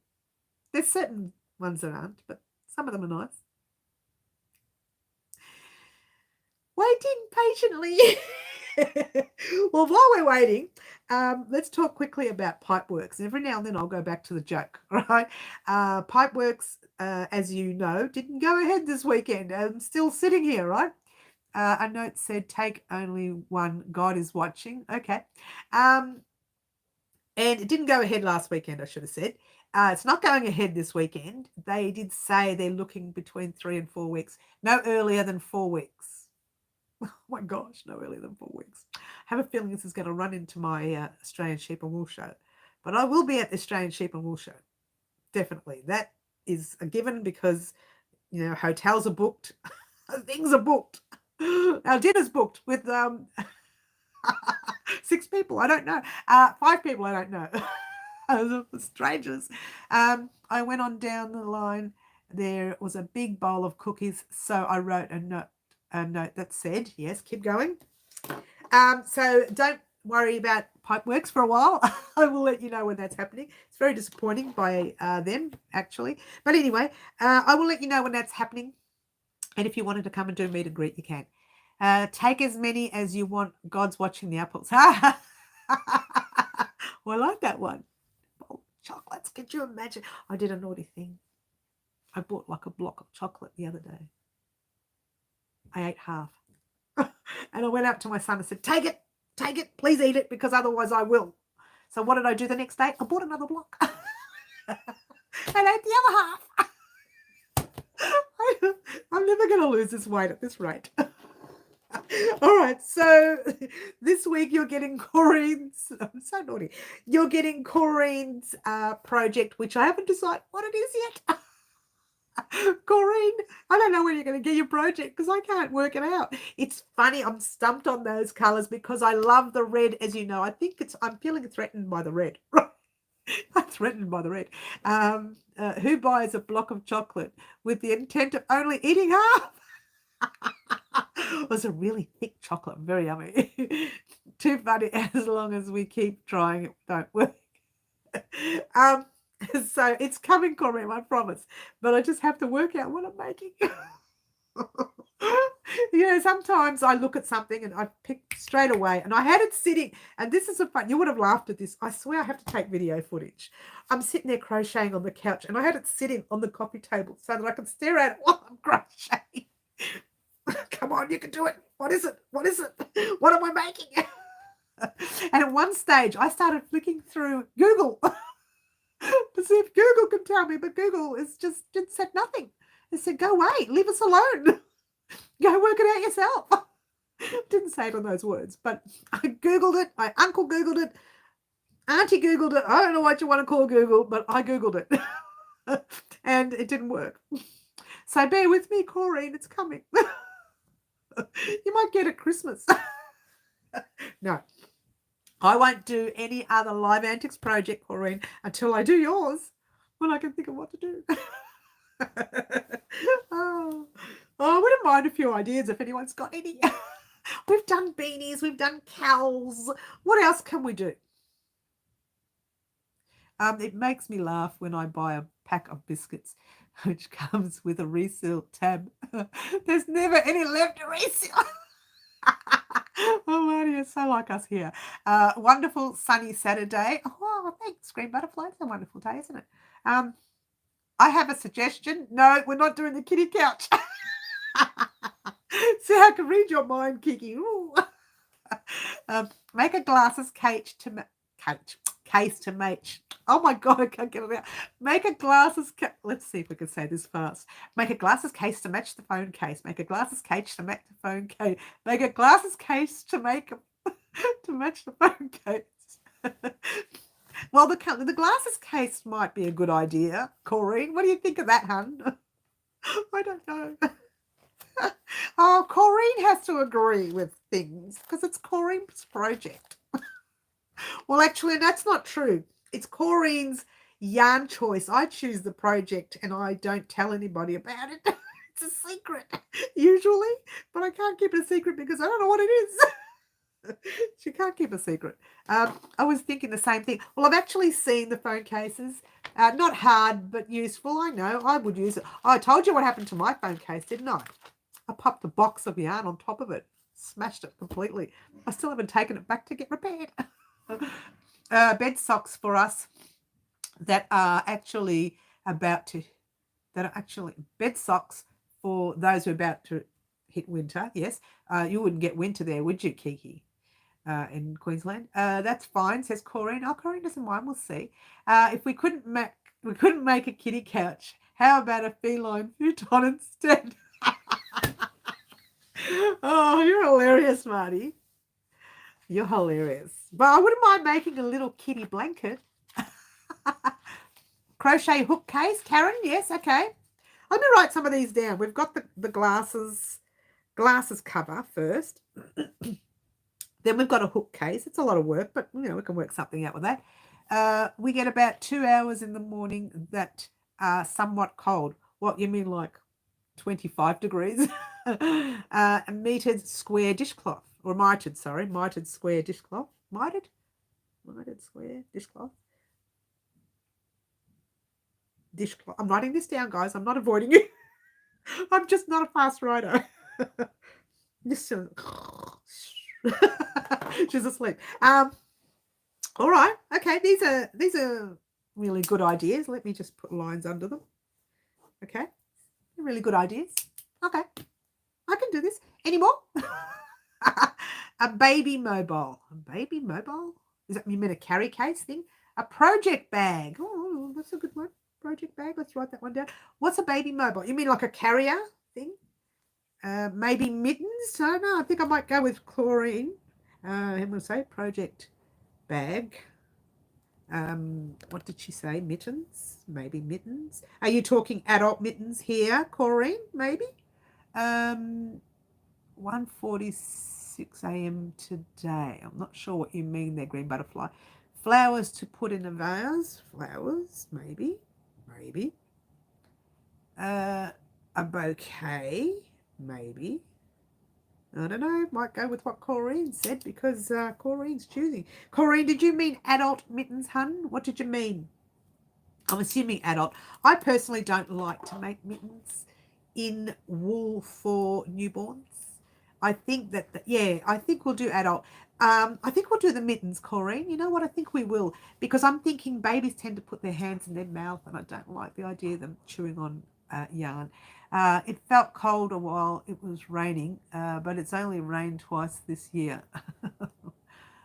There's certain ones that aren't, but some of them are nice. Waiting patiently. Well, while we're waiting, let's talk quickly about Pipeworks. Every now and then I'll go back to the joke, right? Pipeworks, as you know, didn't go ahead this weekend. I'm still sitting here, right? A note said, take only one. God is watching. Okay. And it didn't go ahead last weekend, I should have said. It's not going ahead this weekend. They did say they're looking between 3 and 4 weeks. No earlier than 4 weeks. Oh my gosh, no earlier than 4 weeks. I have a feeling this is going to run into my Australian Sheep and Wool show. But I will be at the Australian Sheep and Wool show. Definitely. That is a given because, you know, hotels are booked. Things are booked. Our dinner's booked with 6 people. I don't know. 5 people. I don't know. Strangers. I went on down the line. There was a big bowl of cookies. So I wrote a note that said, yes, keep going. So don't worry about Pipeworks for a while. I will let you know when that's happening. It's very disappointing by them, actually. But anyway, I will let you know when that's happening. And if you wanted to come and do a meet and greet, you can. Take as many as you want. God's watching the apples. Well, I like that one. Oh, chocolates. Could you imagine? I did a naughty thing. I bought like a block of chocolate the other day. I ate half. And I went up to my son and said, take it, please eat it, because otherwise I will. So what did I do the next day? I bought another block. And ate the other half. I'm never going to lose this weight at this rate. All right, so this week you're getting Corrine's, I'm so naughty, you're getting Corrine's project, which I haven't decided what it is yet. Corrine, I don't know when you're going to get your project because I can't work it out. It's funny, I'm stumped on those colours because I love the red, as you know. I'm feeling threatened by the red. I'm threatened by the red. Who buys a block of chocolate with the intent of only eating half? It was a really thick chocolate, very yummy. Too funny, as long as we keep trying, it don't work. So it's coming, Corinne, I promise. But I just have to work out what I'm making. You know, sometimes I look at something and I pick straight away, and I had it sitting, and this is a fun, you would have laughed at this. I swear I have to take video footage. I'm sitting there crocheting on the couch, and I had it sitting on the coffee table so that I can stare at it while I'm crocheting. Come on, you can do it. What is it? What am I making? And at one stage, I started flicking through Google to see if Google could tell me, but Google just said nothing. It said, go away, leave us alone. Go work it out yourself. Didn't say it on those words, but I Googled it. My uncle Googled it. Auntie Googled it. I don't know what you want to call Google, but I Googled it. And it didn't work. So bear with me, Corrine, it's coming. You might get it Christmas. No, I won't do any other Live Antics project, Corrine, until I do yours, when I can think of what to do. Oh, I wouldn't mind a few ideas if anyone's got any. We've done beanies, we've done cowls. What else can we do? It makes me laugh when I buy a pack of biscuits, which comes with a reseal tab. There's never any left to reseal. Oh, Marty, it's so like us here. Wonderful sunny Saturday. Oh, thanks, Green Butterfly. It's a wonderful day, isn't it? I have a suggestion. No, we're not doing the kitty couch. See, I can read your mind, Kiki. Make a glasses case to match. Oh my God, I can't get it out. Make a glasses let's see if we can say this fast. Make a glasses case to match the phone case. Make a glasses case to match the phone case. Make a glasses case to match the phone case. Well, the glasses case might be a good idea, Corrine. What do you think of that, hun? I don't know. Oh, Corrine has to agree with things because it's Corrine's project. Well, actually, that's not true. It's Corrine's yarn choice. I choose the project and I don't tell anybody about it. It's a secret, usually, but I can't keep it a secret because I don't know what it is. She can't keep a secret. I was thinking the same thing. Well, I've actually seen the phone cases. Not hard, but useful. I know. I would use it. I told you what happened to my phone case, didn't I? I popped a box of yarn on top of it. Smashed it completely. I still haven't taken it back to get repaired. Bed socks for us that are actually bed socks for those who are about to hit winter. Yes, you wouldn't get winter there, would you, Kiki? In Queensland, that's fine, says Corrine. Oh, Corrine doesn't mind. We'll see. If we couldn't make a kitty couch, how about a feline futon instead? Oh, you're hilarious, Marty. You're hilarious. But I wouldn't mind making a little kitty blanket. Crochet hook case, Karen. Yes, okay. Let me write some of these down. We've got the glasses cover first. Then we've got a hook case. It's a lot of work, but we can work something out with that. We get about 2 hours in the morning that are somewhat cold. What, you mean like 25 degrees? A mitered square dishcloth, or mitered square dishcloth. Mitered square dishcloth. Dishcloth. I'm writing this down, guys. I'm not avoiding you. I'm just not a fast writer. She's asleep. All right. Okay. These are really good ideas. Let me just put lines under them. Okay. Really good ideas. Okay. I can do this. Any more? A baby mobile. A baby mobile? Is that, you mean a carry case thing? A project bag. Oh, that's a good one. Project bag. Let's write that one down. What's a baby mobile? You mean like a carrier thing? Maybe mittens? I don't know. I think I might go with chlorine. I'm going to say project bag. What did she say? Mittens? Maybe mittens. Are you talking adult mittens here, Corrine? Maybe? 1:46 a.m. today. I'm not sure what you mean there, Green Butterfly. Flowers to put in a vase. Flowers, maybe. A bouquet, maybe. I don't know. Might go with what Corrine said because Corrine's choosing. Corrine, did you mean adult mittens, hun? What did you mean? I'm assuming adult. I personally don't like to make mittens in wool for newborns. I think I think we'll do adult. I think we'll do the mittens, Corrine. You know what? I think we will because I'm thinking babies tend to put their hands in their mouth and I don't like the idea of them chewing on yarn. It felt cold while it was raining, but it's only rained twice this year.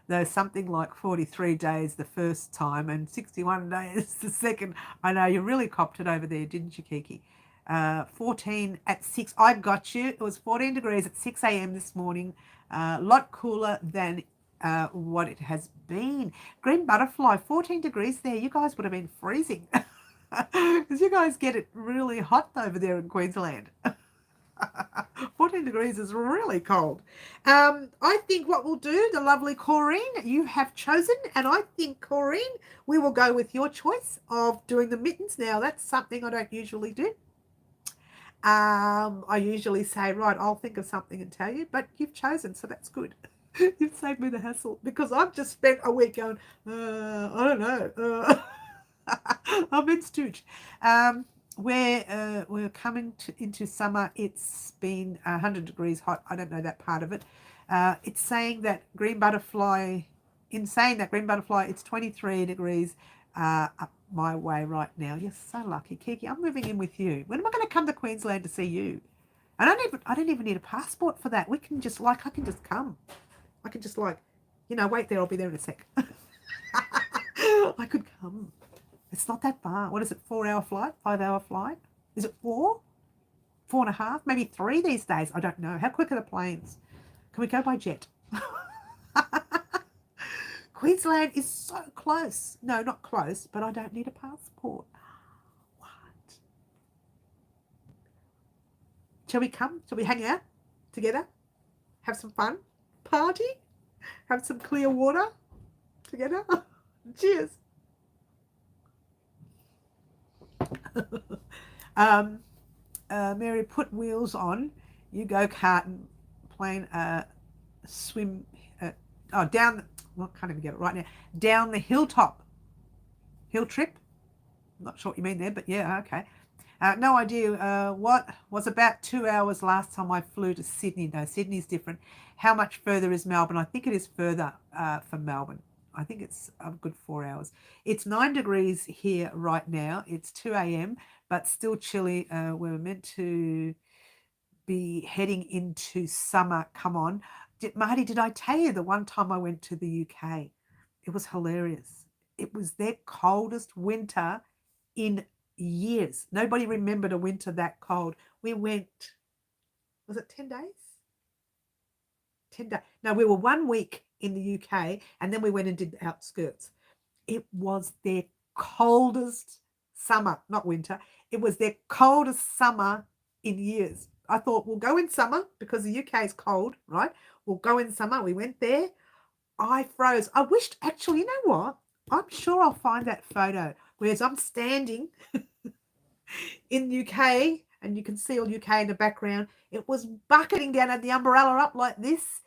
There's something like 43 days the first time and 61 days the second. I know you really copped it over there, didn't you, Kiki? 14 at 6. I got you. It was 14 degrees at 6 a.m. this morning. A lot cooler than what it has been. Green butterfly, 14 degrees there. You guys would have been freezing because you guys get it really hot over there in Queensland. 14 degrees is really cold. I think what we'll do, the lovely Corrine, you have chosen, and I think, Corrine, we will go with your choice of doing the mittens. Now, that's something I don't usually do. I usually say, right, I'll think of something and tell you, but you've chosen, so that's good. You've saved me the hassle because I've just spent a week going, I don't know. I've been stooged. We're coming into summer. It's been 100 degrees hot. I don't know that part of it. It's saying that green butterfly, it's 23 degrees up my way right now. You're so lucky, Kiki. I'm moving in with you. When am I going to come to Queensland to see you? I don't even need a passport for that. We can just I can just come. I can just wait there. I'll be there in a sec. I could come. It's not that far. What is it? 4-hour flight? 5-hour flight? Is it 4? 4.5? Maybe 3 these days. I don't know. How quick are the planes? Can we go by jet? Queensland is so close. No, not close, but I don't need a passport. What? Shall we come? Shall we hang out together? Have some fun? Party? Have some clear water together? Cheers. Mary, put wheels on. You go karting, plane, swim, down. Well, I can't even get it right now. Down the hilltop. Hill trip? I'm not sure what you mean there, but yeah, okay. No idea. What was about 2 hours last time I flew to Sydney. No, Sydney's different. How much further is Melbourne? I think it is further from Melbourne. I think it's a good 4 hours. It's 9 degrees here right now. It's 2 a.m., but still chilly. We're meant to be heading into summer. Come on. Marty, did I tell you the one time I went to the UK? It was hilarious. It was their coldest winter in years. Nobody remembered a winter that cold. We went, was it 10 days? 10 days. No, we were 1 week in the UK and then we went and did the outskirts. It was their coldest summer, not winter. It was their coldest summer in years. I thought we'll go in summer because the UK is cold, right? We'll go in summer. We went there. I froze. I wished, actually, you know what? I'm sure I'll find that photo. Whereas I'm standing in the UK and you can see all UK in the background. It was bucketing down, had the umbrella up like this.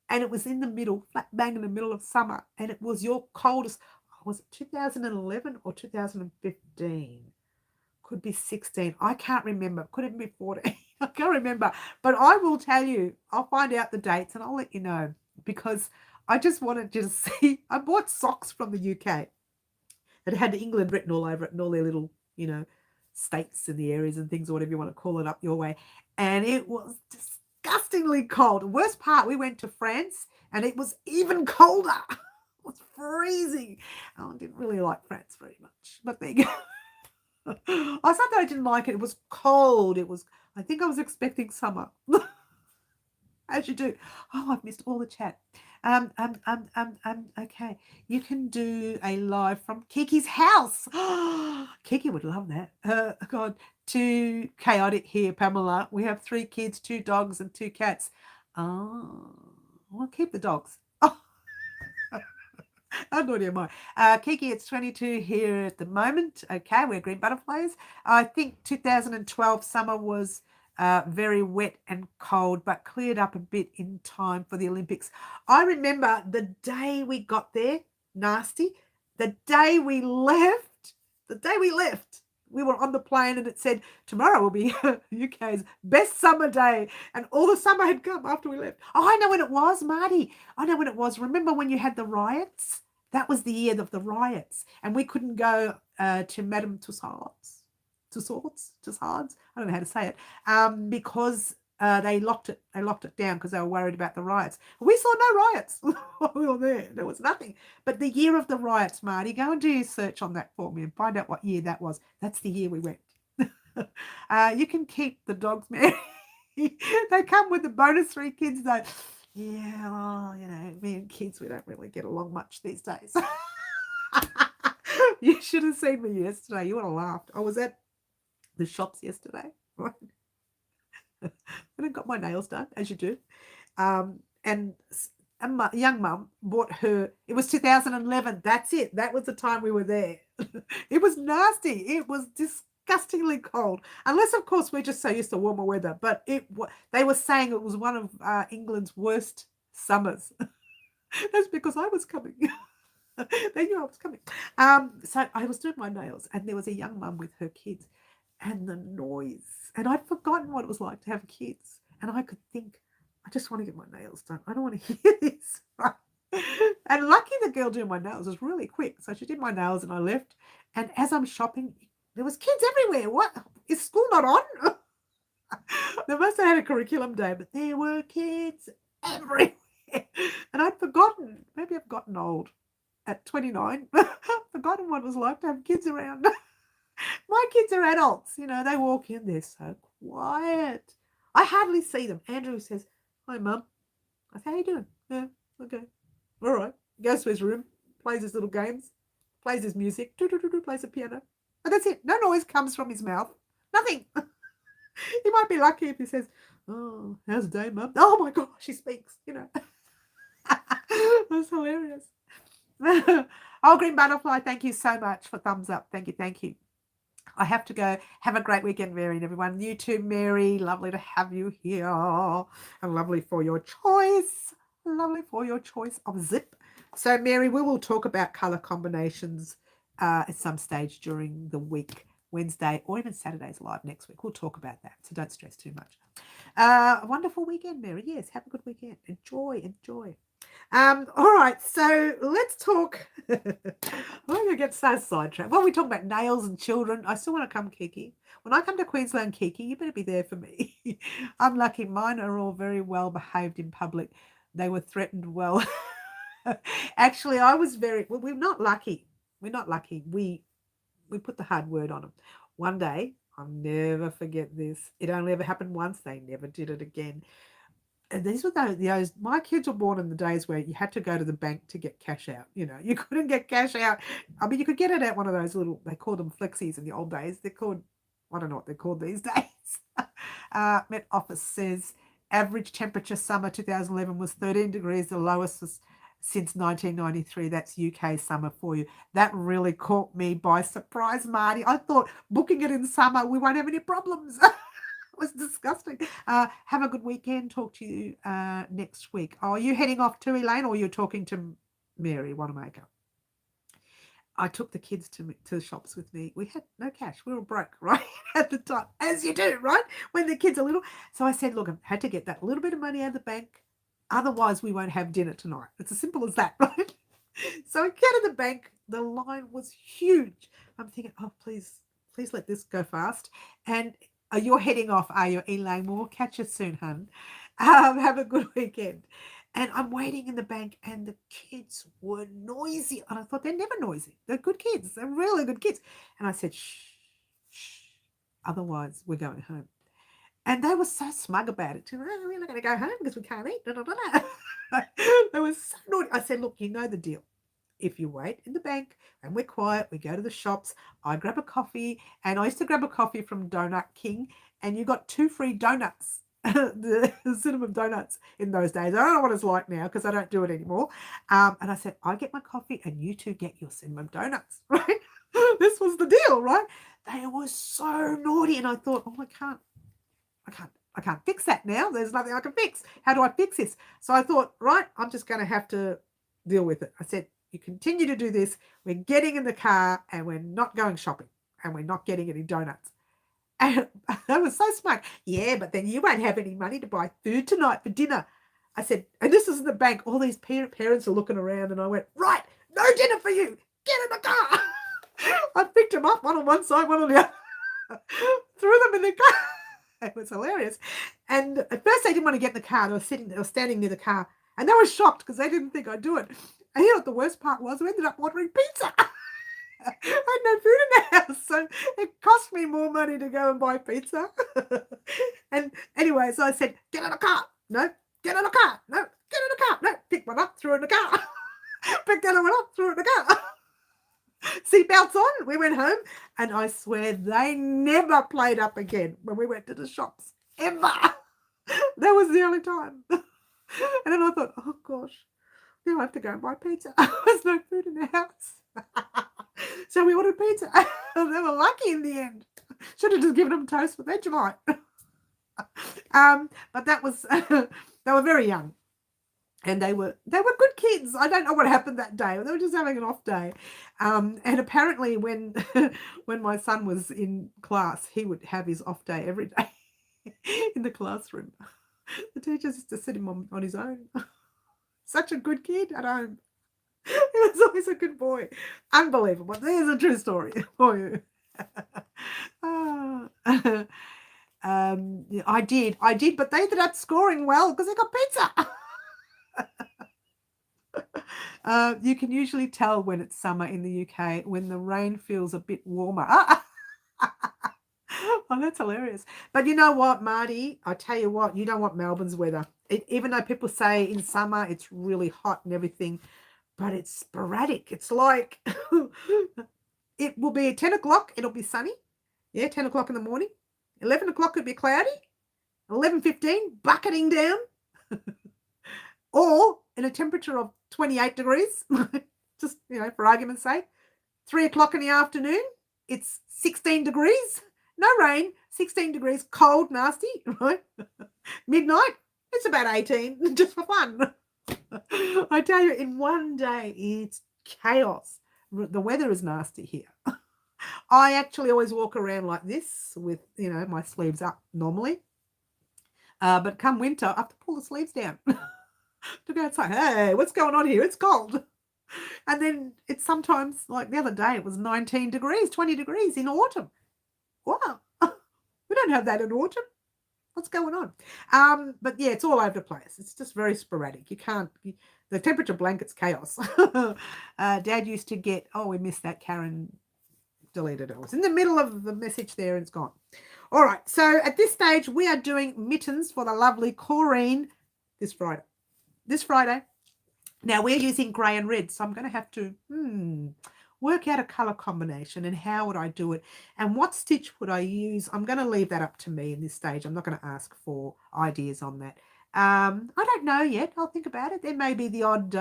And it was in the middle, flat bang in the middle of summer. And it was your coldest. Was it 2011 or 2015? Could be 16. I can't remember. Could even be 14. I can't remember. But I will tell you. I'll find out the dates and I'll let you know. Because I just wanted you to see. I bought socks from the UK that had England written all over it and all their little, states and the areas and things, or whatever you want to call it up your way. And it was disgustingly cold. The worst part, we went to France and it was even colder. It was freezing. Oh, I didn't really like France very much. But there you go. I said that I didn't like it. It was cold. I think I was expecting summer. As you do. Oh, I've missed all the chat. Okay. You can do a live from Kiki's house. Kiki would love that. God, too chaotic here, Pamela. We have 3 kids, 2 dogs and 2 cats. Oh, we'll keep the dogs. Oh. How naughty am I? Kiki, it's 22 here at the moment. Okay, we're green butterflies. I think 2012 summer was very wet and cold, but cleared up a bit in time for the Olympics. I remember the day we got there, nasty. The day we left, we were on the plane and it said, tomorrow will be UK's best summer day. And all the summer had come after we left. Oh, I know when it was, Marty. I know when it was. Remember when you had the riots? That was the year of the riots. And we couldn't go to Madame Tussauds. I don't know how to say it. Because They locked it. They locked it down because they were worried about the riots. We saw no riots. We were there. There was nothing. But the year of the riots, Marty, go and do your search on that for me and find out what year that was. That's the year we went. You can keep the dogs, Mary. They come with the bonus 3 kids, though. Yeah, well, me and kids, we don't really get along much these days. You should have seen me yesterday. You would have laughed. I was at the shops yesterday, right? And I got my nails done, as you do. And a young mum bought her, it was 2011. That's it. That was the time we were there. It was nasty. It was disgustingly cold. Unless, of course, we're just so used to warmer weather. But they were saying it was one of England's worst summers. That's because I was coming. They knew I was coming. So I was doing my nails, and there was a young mum with her kids, and the noise. And I'd forgotten what it was like to have kids. And I could think, I just want to get my nails done. I don't want to hear this. And lucky the girl doing my nails was really quick. So she did my nails and I left. And as I'm shopping, there was kids everywhere. What? Is school not on? They must have had a curriculum day, but there were kids everywhere. And I'd forgotten. Maybe I've gotten old at 29. I've forgotten what it was like to have kids around. My kids are adults. They walk in, they're so quiet. I hardly see them. Andrew says, "Hi, Mum." I say, "How you doing?" "Yeah, okay." "All right." Goes to his room, plays his little games, plays his music, plays the piano. And that's it. No noise comes from his mouth. Nothing. He might be lucky if he says, "Oh, how's the day, Mum?" "Oh, my gosh," she speaks, That's hilarious. Oh, Green Butterfly, thank you so much for thumbs up. Thank you, thank you. I have to go. Have a great weekend, Mary, and everyone. You too, Mary. Lovely to have you here. And lovely for your choice. Lovely for your choice of zip. So, Mary, we will talk about colour combinations at some stage during the week, Wednesday or even Saturday's live next week. We'll talk about that, so don't stress too much. A wonderful weekend, Mary. Yes, have a good weekend. Enjoy. All right, so let's talk. I'm going to get so sidetracked. Well, we talk about nails and children. I still want to come, Kiki. When I come to Queensland, Kiki, you better be there for me. I'm lucky. Mine are all very well behaved in public. They were threatened well. Actually, I was well, we're not lucky. We're not lucky. We put the hard word on them. One day, I'll never forget this. It only ever happened once. They never did it again. And these were those, my kids were born in the days where you had to go to the bank to get cash out. You couldn't get cash out. I mean, you could get it at one of those little, they called them flexies in the old days. They're called, I don't know what they're called these days. Met Office says, average temperature summer 2011 was 13 degrees. The lowest was since 1993. That's UK summer for you. That really caught me by surprise, Marty. I thought booking it in summer, we won't have any problems. It was disgusting. Have a good weekend. Talk to you next week. Are you heading off to Elaine or you're talking to Mary Wanamaker? I took the kids to the shops with me. We had no cash. We were broke, right, at the time, as you do, right, when the kids are little. So I said, look, I had to get that little bit of money out of the bank. Otherwise, we won't have dinner tonight. It's as simple as that, right? So I get to the bank. The line was huge. I'm thinking, oh, please let this go fast. And you're heading off, are you, Elaine? We'll catch you soon, hun. Have a good weekend. And I'm waiting in the bank, and the kids were noisy. And I thought, they're never noisy. They're good kids. They're really good kids. And I said, shh, shh. Otherwise, we're going home. And they were so smug about it. We're not going to go home because we can't eat. They were so naughty. I said, look, you know the deal. If you wait in the bank and we're quiet, we go to the shops, I grab a coffee, and I used to grab a coffee from Donut King, and you got 2 free donuts, the cinnamon donuts in those days. I don't know what it's like now because I don't do it anymore. And I said, I get my coffee and you two get your cinnamon donuts, right? This was the deal, right? They were so naughty, and I thought, oh, I can't fix that now. There's nothing I can fix. How do I fix this? So I thought, right, I'm just going to have to deal with it. I said, you continue to do this. We're getting in the car and we're not going shopping and we're not getting any donuts. And I was so smart. Yeah, but then you won't have any money to buy food tonight for dinner. I said, and this is in the bank. All these parents are looking around, and I went, right, no dinner for you. Get in the car. I picked them up, one on one side, one on the other. Threw them in the car. It was hilarious. And at first they didn't want to get in the car. They were standing near the car, and they were shocked because they didn't think I'd do it. And you know what the worst part was? We ended up ordering pizza. I had no food in the house, so it cost me more money to go and buy pizza. And anyway, so I said, get in the car. No, get in the car. No, get in the car. No, pick one up, threw it in the car. Picked the other one up, threw it in the car. Seatbelts on, we went home, and I swear they never played up again when we went to the shops, ever. That was the only time. And then I thought, oh gosh, now I have to go and buy pizza. There's no food in the house. So we ordered pizza. They were lucky in the end. Should have just given them toast with Vegemite. But that was, they were very young. And they were good kids. I don't know what happened that day. They were just having an off day. And apparently when my son was in class, he would have his off day every day in the classroom. The teachers used to sit him on his own. Such a good kid at home. He was always a good boy. Unbelievable. There's a true story for you. Yeah, I did, but they ended up scoring well because they got pizza. You can usually tell when it's summer in the UK when the rain feels a bit warmer. Oh, that's hilarious. But you know what, Marty? I tell you what, you don't want Melbourne's weather. Even though people say in summer it's really hot and everything, but it's sporadic. It's like it will be at 10 o'clock, it'll be sunny. Yeah, 10 o'clock in the morning. 11 o'clock it'll be cloudy. 11:15, bucketing down. Or in a temperature of 28 degrees, just, for argument's sake. 3 o'clock in the afternoon, it's 16 degrees. No rain, 16 degrees, cold, nasty, right? Midnight, it's about 18, just for fun. I tell you, in one day, it's chaos. The weather is nasty here. I actually always walk around like this with, my sleeves up normally. But come winter, I have to pull the sleeves down to go outside. Hey, what's going on here? It's cold. And then it's sometimes, like the other day, it was 19 degrees, 20 degrees in autumn. Wow. We don't have that in autumn. What's going on? But yeah, it's all over the place. It's just very sporadic. The temperature blanket's chaos. Dad used to get, we missed that. Karen deleted it. I was in the middle of the message there and it's gone. All right. So at this stage, we are doing mittens for the lovely Corrine this Friday. Now we're using grey and red. So I'm going to have to work out a colour combination and how would I do it and what stitch would I use. I'm going to leave that up to me in this stage. I'm not going to ask for ideas on that. I don't know yet. I'll think about it. There may be the odd,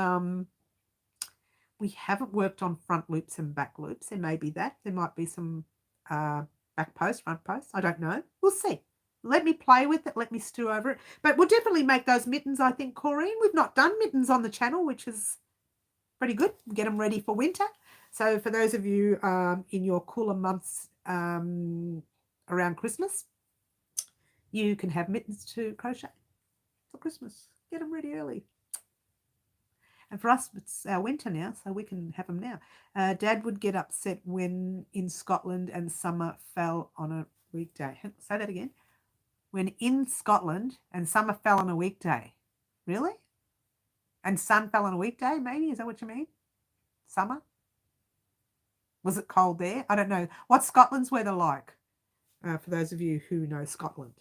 we haven't worked on front loops and back loops. There may be that. There might be some back post, front post. I don't know. We'll see. Let me play with it. Let me stew over it. But we'll definitely make those mittens, I think, Corrine. We've not done mittens on the channel, which is pretty good. Get them ready for winter. So for those of you in your cooler months around Christmas, you can have mittens to crochet for Christmas. Get them ready early. And for us, it's our winter now, so we can have them now. Dad would get upset when in Scotland and summer fell on a weekday. Say that again. When in Scotland and summer fell on a weekday. Really? And sun fell on a weekday, maybe? Is that what you mean? Summer? Was it cold there? I don't know. What's Scotland's weather like? For those of you who know Scotland.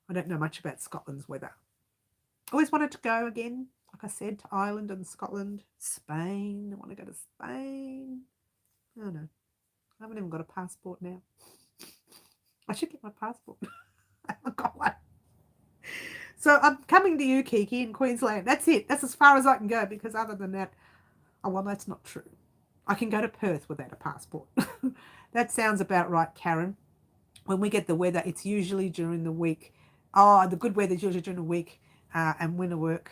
I don't know much about Scotland's weather. Always wanted to go again, like I said, to Ireland and Scotland. Spain. I want to go to Spain. I don't know. I haven't even got a passport now. I should get my passport. I haven't got one. So I'm coming to you, Kiki, in Queensland. That's it. That's as far as I can go because other than that, well, that's not true. I can go to Perth without a passport. That sounds about right, Karen. When we get the weather, it's usually during the week. The good weather is usually during the week, and winter work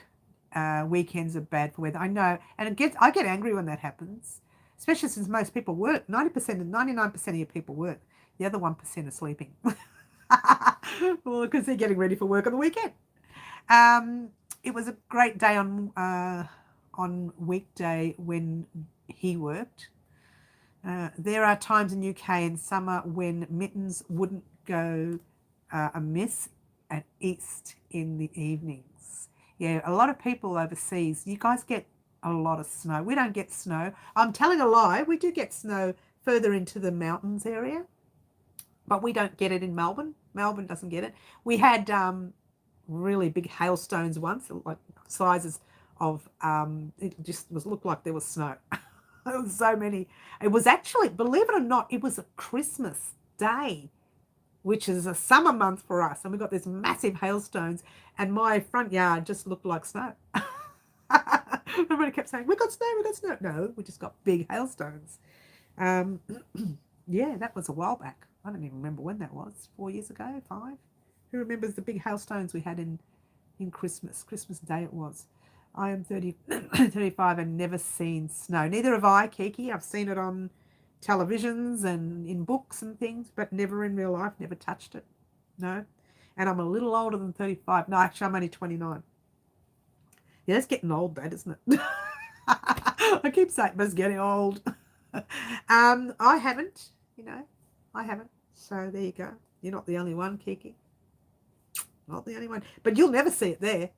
weekends are bad for weather. I know, and I get angry when that happens, especially since most people work. 90% and 99% of your people work. The other 1% are sleeping. Well, because they're getting ready for work on the weekend. It was a great day on weekday when he worked. There are times in UK in summer when mittens wouldn't go a miss at east in the evenings. Yeah, a lot of people overseas, you guys get a lot of snow. We don't get snow. I'm telling a lie. We do get snow further into the mountains area, but we don't get it in Melbourne. Melbourne doesn't get it. We had really big hailstones once, like sizes of it just was looked like there was snow. There was so many. It was actually, believe it or not, it was a Christmas day, which is a summer month for us, and we got these massive hailstones, and my front yard just looked like snow. Everybody kept saying, "We got snow, we got snow." No, we just got big hailstones. Um, yeah, that was a while back. I don't even remember when that was. 4 years ago, 5. Who remembers the big hailstones we had in Christmas Day it was. I am 30, 35 and never seen snow. Neither have I, Kiki. I've seen it on televisions and in books and things, but never in real life, never touched it. No. And I'm a little older than 35. No, actually, I'm only 29. Yeah, it's getting old, that, isn't it? I keep saying, but it's getting old. I haven't, I haven't. So there you go. You're not the only one, Kiki. Not the only one. But you'll never see it there.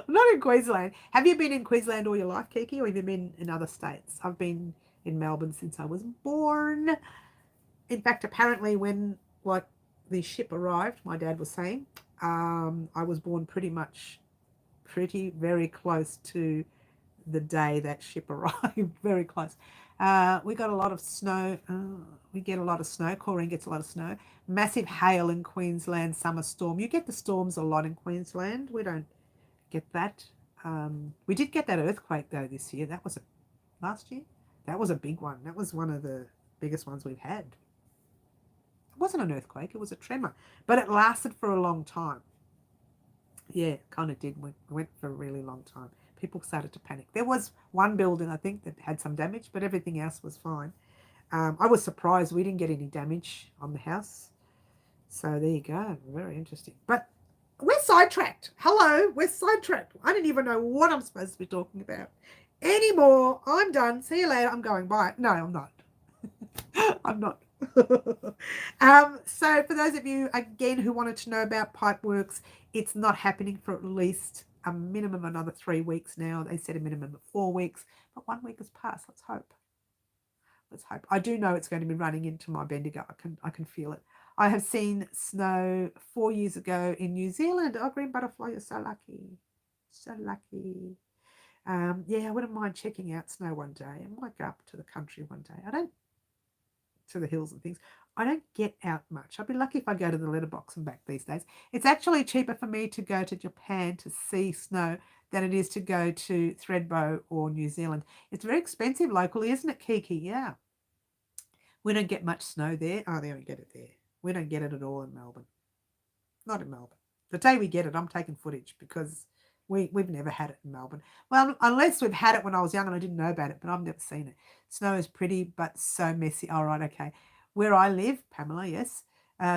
Not in Queensland. Have you been in Queensland all your life, Kiki, or have you been in other states? I've been in Melbourne since I was born. In fact, apparently when like the ship arrived, my dad was saying, I was born very close to the day that ship arrived. Very close. We got a lot of snow. We get a lot of snow. Corrine gets a lot of snow. Massive hail in Queensland, summer storm. You get the storms a lot in Queensland. We don't get that. We did get that earthquake though this year. That was last year. That was a big one. That was one of the biggest ones we've had. It wasn't an earthquake. It was a tremor, but it lasted for a long time. Yeah, kind of did. Went for a really long time. People started to panic. There was one building, I think, that had some damage, but everything else was fine. I was surprised we didn't get any damage on the house. So there you go. Very interesting. But we're sidetracked. Hello, we're sidetracked. I don't even know what I'm supposed to be talking about anymore. I'm done. See you later. I'm going. Bye. No, I'm not. I'm not. So for those of you, again, who wanted to know about Pipeworks, it's not happening for at least a minimum of another 3 weeks now. They said a minimum of 4 weeks, but 1 week has passed. Let's hope. Let's hope. I do know it's going to be running into my Bendigo. I can feel it. I have seen snow 4 years ago in New Zealand. Oh, green butterfly, you're so lucky. So lucky. Yeah, I wouldn't mind checking out snow one day. I might go up to the country one day. To the hills and things. I don't get out much. I'd be lucky if I go to the letterbox and back these days. It's actually cheaper for me to go to Japan to see snow than it is to go to Thredbo or New Zealand. It's very expensive locally, isn't it, Kiki? Yeah. We don't get much snow there. Oh, they don't get it there. We don't get it at all in Melbourne. Not in Melbourne. The day we get it, I'm taking footage because we've never had it in Melbourne. Well, unless we've had it when I was young and I didn't know about it, but I've never seen it. Snow is pretty, but so messy. All right, okay. Where I live, Pamela, yes.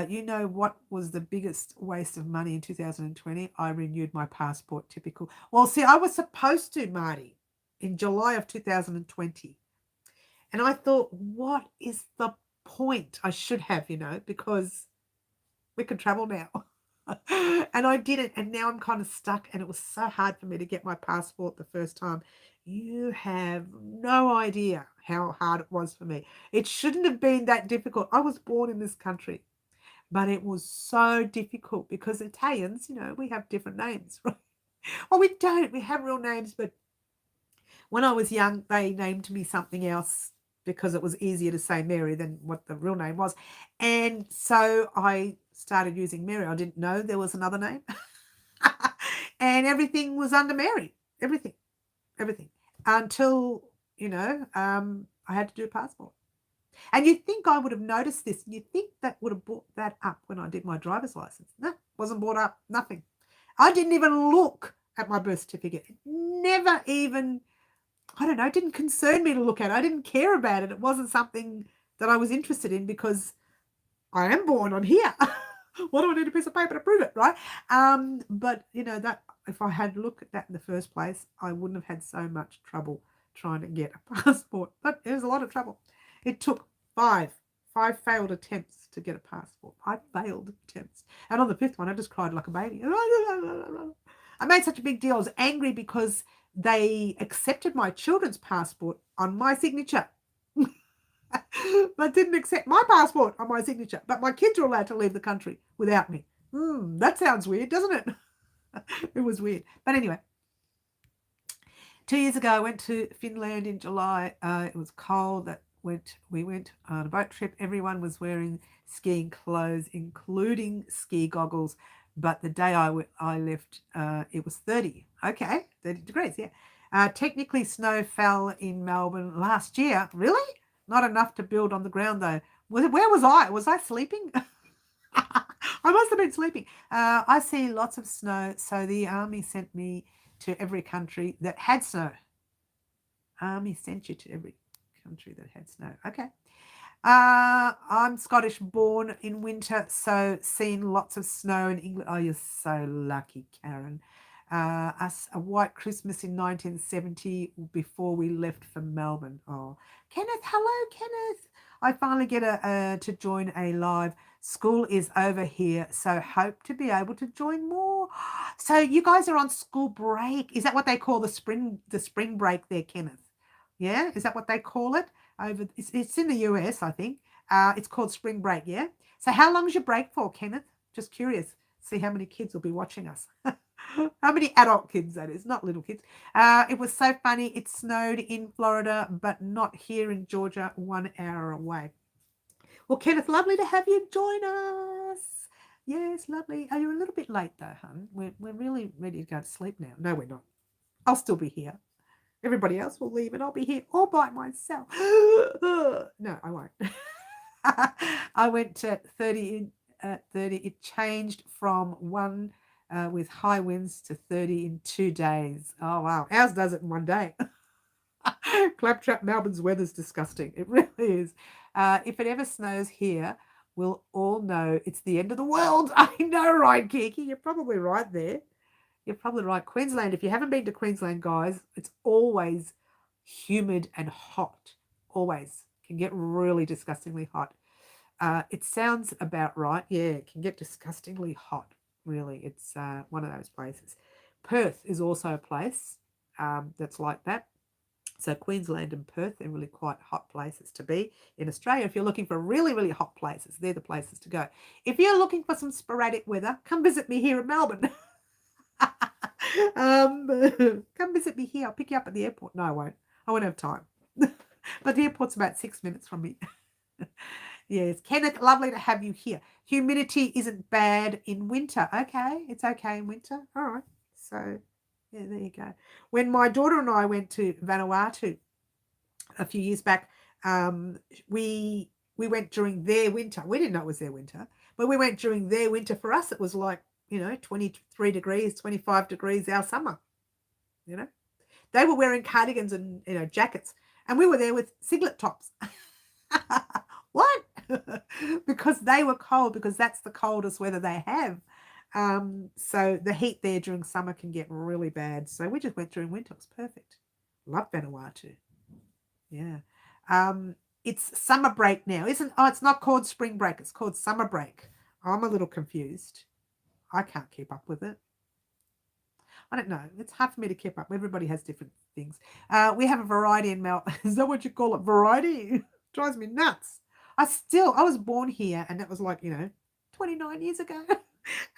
You know what was the biggest waste of money in 2020? I renewed my passport, typical. Well, see, I was supposed to, Marty, in July of 2020. And I thought, what is the point? I should have, because we can travel now. And I didn't, and now I'm kind of stuck, and it was so hard for me to get my passport the first time. You have no idea how hard it was for me. It shouldn't have been that difficult. I was born in this country, but it was so difficult because Italians, we have different names, right? Well, we don't. We have real names, but when I was young, they named me something else because it was easier to say Mary than what the real name was. And so I started using Mary. I didn't know there was another name. And everything was under Mary. Everything. Until, I had to do a passport. And you'd think I would have noticed this. And you'd think that would have brought that up when I did my driver's license. No, wasn't brought up. Nothing. I didn't even look at my birth certificate. Never even, I don't know, it didn't concern me to look at it. I didn't care about it. It wasn't something that I was interested in because I am born on here. What do I need a piece of paper to prove it, right? But, that if I had looked at that in the first place, I wouldn't have had so much trouble trying to get a passport. But it was a lot of trouble. It took 5 failed attempts to get a passport. 5 failed attempts. And on the 5th one, I just cried like a baby. I made such a big deal. I was angry because they accepted my children's passport on my signature. But didn't accept my passport on my signature. But my kids are allowed to leave the country without me. That sounds weird, doesn't it? It was weird. But anyway, 2 years ago, I went to Finland in July. It was cold. We went on a boat trip. Everyone was wearing skiing clothes, including ski goggles. But the day I left, it was 30. Okay, 30 degrees, yeah. Technically, snow fell in Melbourne last year. Really? Not enough to build on the ground, though. Where was I? Was I sleeping? I must have been sleeping. I see lots of snow, so the army sent me to every country that had snow. Army sent you to every country that had snow. Okay. I'm Scottish, born in winter, so seen lots of snow in England. Oh, you're so lucky, Karen. Us a white Christmas in 1970 before we left for Melbourne. Oh, Kenneth, hello, Kenneth. I finally get to join a live. School is over here, so hope to be able to join more. So you guys are on school break. Is that what they call the spring break there, Kenneth? Yeah, is that what they call it? It's in the US, I think. It's called spring break, yeah? So how long is your break for, Kenneth? Just curious. See how many kids will be watching us. How many adult kids, that is, not little kids. It was so funny. It snowed in Florida, but not here in Georgia, 1 hour away. Well, Kenneth, lovely to have you join us. Yes, lovely. Are you a little bit late, though, hon? We're really ready to go to sleep now. No, we're not. I'll still be here. Everybody else will leave and I'll be here all by myself. No, I won't. I went to 30. It changed from 1 with high winds to 30 in 2 days. Oh, wow. Ours does it in 1 day. Claptrap Melbourne's weather's disgusting. It really is. If it ever snows here, we'll all know it's the end of the world. I know, right, Kiki? You're probably right there. You're probably right. Queensland, if you haven't been to Queensland, guys, it's always humid and hot. Always. Can get really disgustingly hot. It sounds about right. Yeah, it can get disgustingly hot, really. It's one of those places. Perth is also a place that's like that. So Queensland and Perth, they're really quite hot places to be. In Australia, if you're looking for really, really hot places, they're the places to go. If you're looking for some sporadic weather, come visit me here in Melbourne. Come visit me here. I'll pick you up at the airport. No, I won't. I won't have time. But the airport's about 6 minutes from me. Yes, Kenneth, lovely to have you here. Humidity isn't bad in winter. Okay, it's okay in winter. All right. So, yeah, there you go. When my daughter and I went to Vanuatu a few years back, we went during their winter. We didn't know it was their winter, but we went during their winter. For us, it was like, 23 degrees, 25 degrees our summer. They were wearing cardigans and, jackets, and we were there with singlet tops. What? Because they were cold, because that's the coldest weather they have. So the heat there during summer can get really bad. So we just went during winter. It was perfect. Love Vanuatu. Yeah. It's summer break now, isn't? Oh, it's not called spring break. It's called summer break. I'm a little confused. I can't keep up with it. I don't know. It's hard for me to keep up. Everybody has different things. We have a variety in Melbourne. Is that what you call it? Variety? It drives me nuts. I was born here, and that was like, 29 years ago.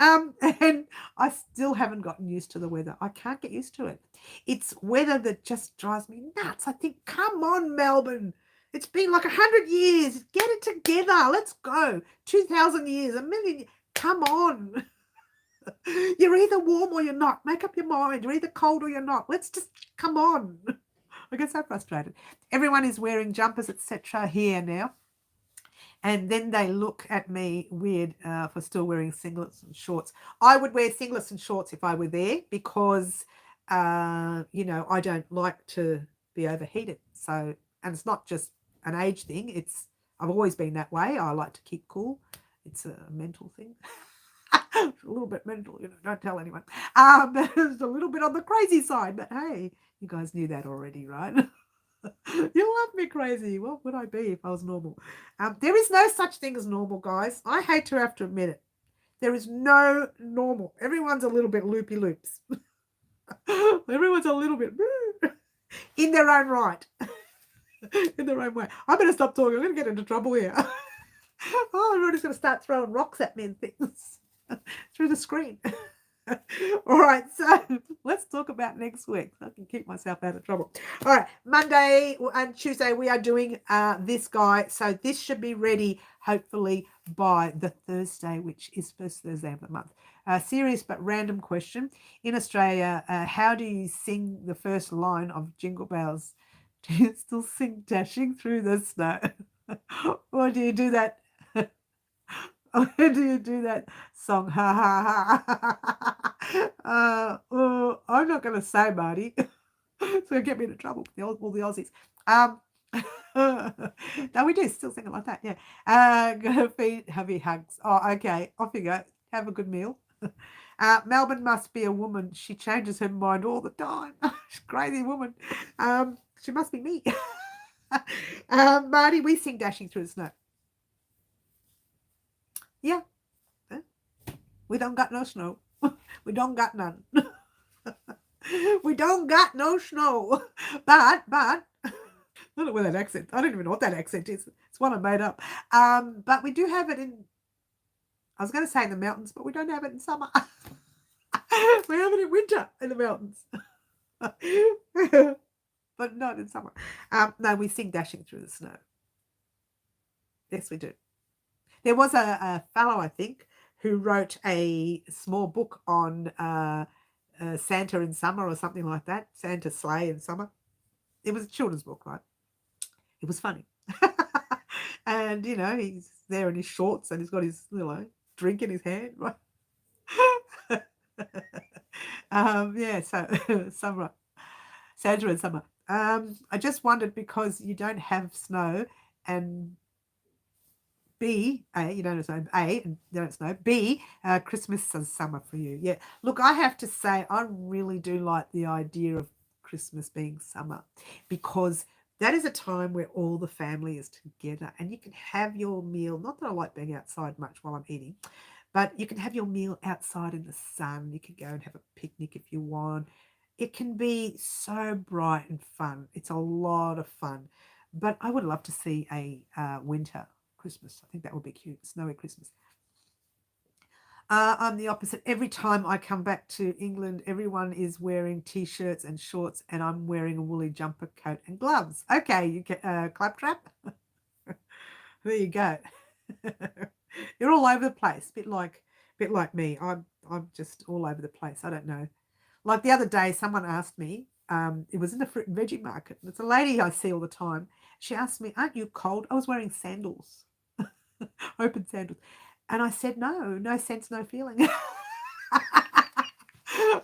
And I still haven't gotten used to the weather. I can't get used to it. It's weather that just drives me nuts. I think, come on, Melbourne. It's been like 100 years. Get it together. Let's go. 2,000 years, a million years. Come on. You're either warm or you're not. Make up your mind. You're either cold or you're not. Let's just come on. I get so frustrated. Everyone is wearing jumpers, etc. here now. And then they look at me weird for still wearing singlets and shorts. I would wear singlets and shorts if I were there because, I don't like to be overheated. So, and it's not just an age thing. I've always been that way. I like to keep cool. It's a mental thing. It's a little bit mental, don't tell anyone. It's a little bit on the crazy side, but hey, you guys knew that already, right? You love me crazy. What would I be if I was normal? There is no such thing as normal, guys. I hate to have to admit it. There is no normal. Everyone's a little bit loopy loops. Everyone's a little bit in their own right, in their own way. I better stop talking. I'm going to get into trouble here. Oh, everybody's going to start throwing rocks at me and things through the screen. All right, so let's talk about next week so I can keep myself out of trouble. All right, Monday and Tuesday we are doing this guy. So this should be ready hopefully by the Thursday, which is first Thursday of the month. Serious but random question. In Australia, how do you sing the first line of Jingle Bells? Do you still sing Dashing Through the Snow? Or do you do that? Or do you do that song? Ha ha ha. I'm not going to say, Marty. It's going to get me into trouble with all the Aussies. No, we do still sing it like that. Yeah. Gonna feed heavy hugs. Oh, okay. Off you go. Have a good meal. Melbourne must be a woman. She changes her mind all the time. She's a crazy woman. She must be me. Marty, we sing Dashing Through the Snow. Yeah. We don't got no snow. We don't got none. We don't got no snow. But I don't know where that accent. I don't even know what that accent is. It's one I made up. But we do have it in. I was going to say in the mountains, but we don't have it in summer. We have it in winter in the mountains, but not in summer. No, we sing Dashing Through the Snow. Yes, we do. There was a fellow, I think, who wrote a small book on Santa in summer or something like that. Santa's sleigh in summer. It was a children's book, right? It was funny. And, he's there in his shorts and he's got his, drink in his hand, right? Yeah, so summer. Santa in summer. I just wondered because you don't have snow and B, you don't know, A, and you don't know, B, Christmas is summer for you. Yeah. Look, I have to say, I really do like the idea of Christmas being summer because that is a time where all the family is together and you can have your meal. Not that I like being outside much while I'm eating, but you can have your meal outside in the sun. You can go and have a picnic if you want. It can be so bright and fun. It's a lot of fun. But I would love to see a winter Christmas. I think that would be cute. Snowy Christmas. I'm the opposite. Every time I come back to England, everyone is wearing T-shirts and shorts, and I'm wearing a woolly jumper, coat, and gloves. Okay, you get claptrap. There you go. You're all over the place. Bit like me. I'm just all over the place. I don't know. Like the other day, someone asked me. It was in the fruit and veggie market. It's a lady I see all the time. She asked me, "Aren't you cold?" I was wearing sandals. Open sandals. And I said, no sense, no feeling.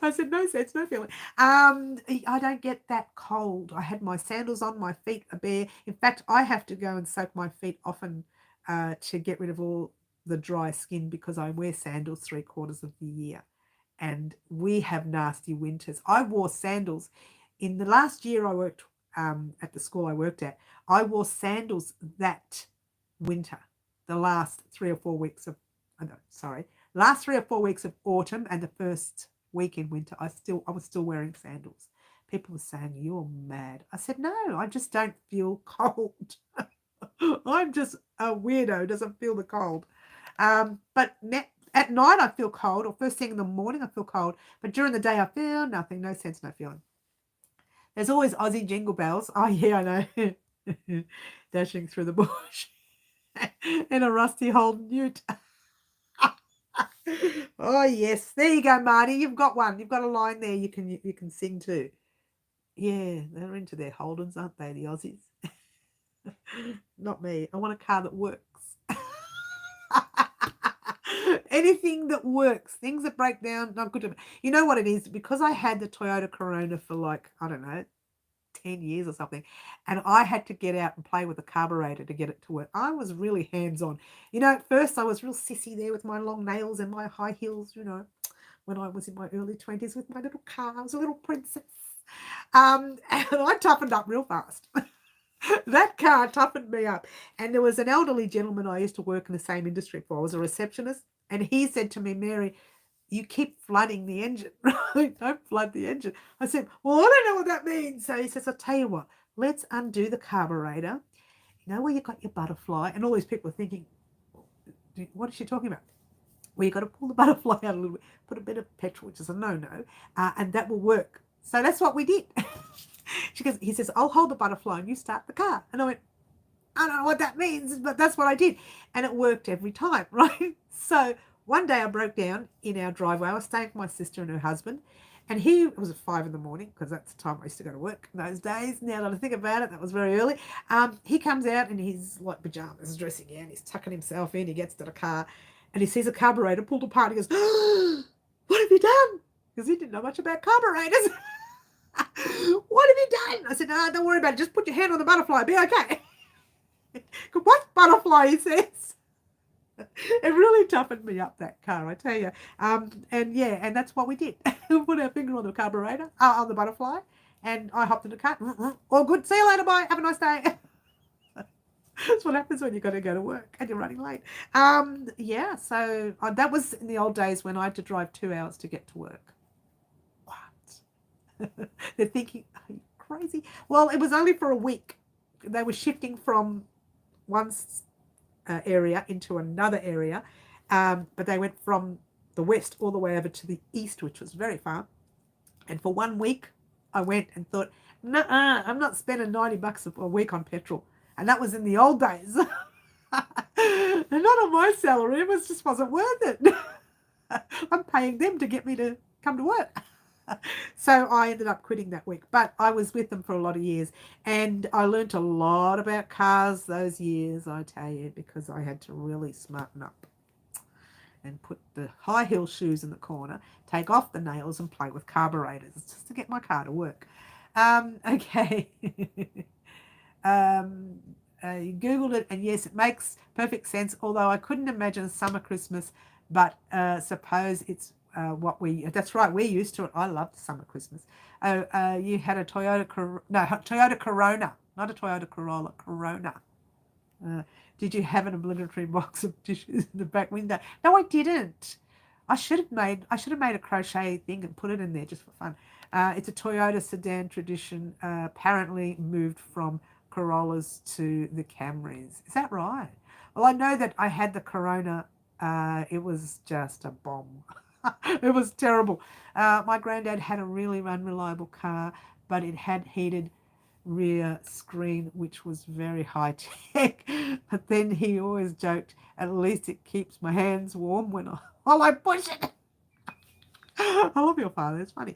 I said, no sense, no feeling. I don't get that cold. I had my sandals on, my feet are bare. In fact, I have to go and soak my feet often to get rid of all the dry skin because I wear sandals 3/4 of the year. And we have nasty winters. I wore sandals. In the last year I worked at the school I worked at, I wore sandals that winter. The last 3 or 4 weeks of, last 3 or 4 weeks of autumn and the first week in winter, I was still wearing sandals. People were saying, "You're mad." I said, "No, I just don't feel cold." I'm just a weirdo, doesn't feel the cold. But at night I feel cold, or first thing in the morning I feel cold. But during the day I feel nothing, no sense, no feeling. There's always Aussie jingle bells. Oh yeah, I know. Dashing through the bush. In a rusty old newt. Oh yes, there you go, Marty. You've got one. You've got a line there. You can sing too. Yeah, they're into their Holdens, aren't they, the Aussies? Not me. I want a car that works. Anything that works. Things that break down, not good to me. You know what it is? Because I had the Toyota Corona for like, I don't know, 10 years or something, and I had to get out and play with the carburetor to get it to work. I was really hands-on. At first I was real sissy there with my long nails and my high heels, when I was in my early 20s with my little car. I was a little princess. And I toughened up real fast. That car toughened me up. And there was an elderly gentleman I used to work in the same industry for. I was a receptionist. And he said to me, Mary, you keep flooding the engine, right? Don't flood the engine. I said, well, I don't know what that means. So he says, I'll tell you what, let's undo the carburetor. You know where you got your butterfly? And all these people are thinking, what is she talking about? Well, you got to pull the butterfly out a little bit, put a bit of petrol, which is a no-no, and that will work. So that's what we did. He says, I'll hold the butterfly and you start the car. And I went, I don't know what that means, but that's what I did. And it worked every time, right? So one day I broke down in our driveway. I was staying with my sister and her husband. And it was at 5 a.m, because that's the time I used to go to work in those days. Now that I think about it, that was very early. He comes out in his like pajamas, dressing gown. He's tucking himself in. He gets to the car and he sees a carburetor pulled apart. He goes, oh, what have you done? Because he didn't know much about carburetors. What have you done? I said, no, don't worry about it. Just put your hand on the butterfly. Be okay. What butterfly, he says. It really toughened me up, that car, I tell you. And that's what we did. We put our finger on the carburetor, on the butterfly, and I hopped in the car. All good. See you later. Bye. Have a nice day. That's what happens when you've got to go to work and you're running late. So that was in the old days when I had to drive 2 hours to get to work. What? They're thinking, are you crazy? Well, it was only for a week. They were shifting from one area into another area, but they went from the west all the way over to the east, which was very far. And for 1 week, I went and thought, nah, I'm not spending $90 a week on petrol. And that was in the old days. And not on my salary. It just wasn't worth it. I'm paying them to get me to come to work. So I ended up quitting that week. But I was with them for a lot of years. And I learned a lot about cars those years, I tell you, because I had to really smarten up and put the high heel shoes in the corner, take off the nails and play with carburetors just to get my car to work. Okay. You Googled it, and yes, it makes perfect sense, although I couldn't imagine a summer Christmas, but suppose it's that's right, we're used to it. I loved summer Christmas. You had a Toyota Corona, not a Toyota Corolla, Corona. Did you have an obligatory box of dishes in the back window? No, I didn't. I should have made a crochet thing and put it in there just for fun. It's a Toyota sedan tradition, apparently moved from Corollas to the Camrys. Is that right? Well, I know that I had the Corona. It was just a bomb. It was terrible. My granddad had a really unreliable car, but it had heated rear screen, which was very high tech. But then he always joked, at least it keeps my hands warm while I push it. I love your father. It's funny.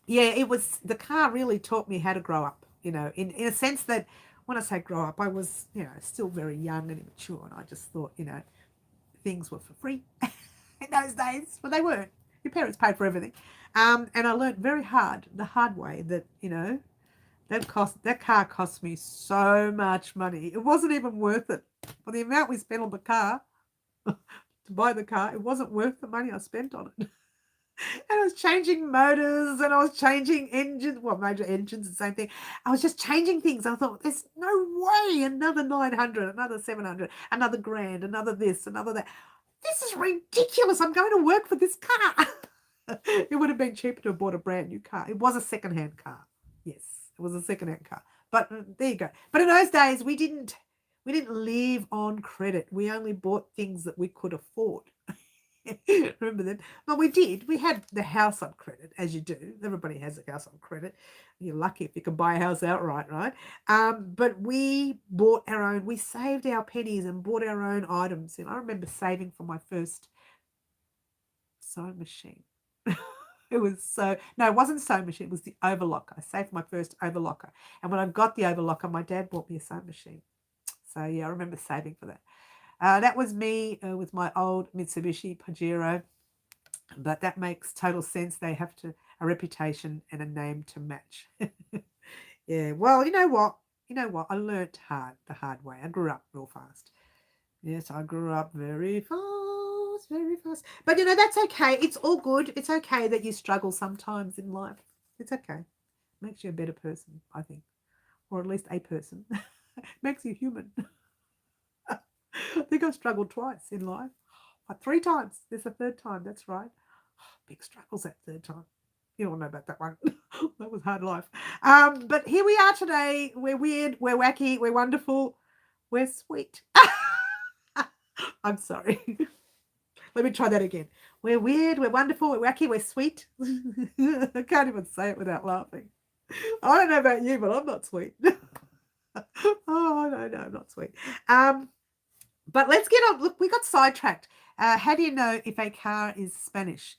It was, the car really taught me how to grow up, in a sense that when I say grow up, I was, still very young and immature, and I just thought, things were for free in those days. Well, they weren't. Your parents paid for everything. And I learned the hard way that, that car cost me so much money. It wasn't even worth it. For the amount we spent on the car, to buy the car, it wasn't worth the money I spent on it. And I was changing motors and I was changing engines. Well, major engines, the same thing. I was just changing things. I thought, there's no way another 900, another 700, another grand, another this, another that. This is ridiculous. I'm going to work for this car. It would have been cheaper to have bought a brand new car. It was a second-hand car. Yes, it was a second-hand car. But there you go. But in those days, we didn't live on credit. We only bought things that we could afford. Remember that? But we did. We had the house on credit, as you do. Everybody has a house on credit. You're lucky if you can buy a house outright, right? But we bought our own. We saved our pennies and bought our own items. And I remember saving for my first sewing machine. It wasn't a sewing machine. It was the overlocker. I saved my first overlocker. And when I got the overlocker, my dad bought me a sewing machine. So, yeah, I remember saving for that. That was me with my old Mitsubishi Pajero, but that makes total sense. They have a reputation and a name to match. Yeah, well, you know what? I learnt the hard way. I grew up real fast. Yes, I grew up very fast, very fast. But, that's okay. It's all good. It's okay that you struggle sometimes in life. It's okay. Makes you a better person, I think. Or at least a person. Makes you human. I think I've struggled twice in life. 3 times. There's a third time. That's right. Big struggles that third time. You all know about that one. That was hard life. But here we are today. We're weird. We're wacky. We're wonderful. We're sweet. I'm sorry. Let me try that again. We're weird. We're wonderful. We're wacky. We're sweet. I can't even say it without laughing. I don't know about you, but I'm not sweet. Oh, no, I'm not sweet. But let's get on. Look, we got sidetracked. How do you know if a car is Spanish?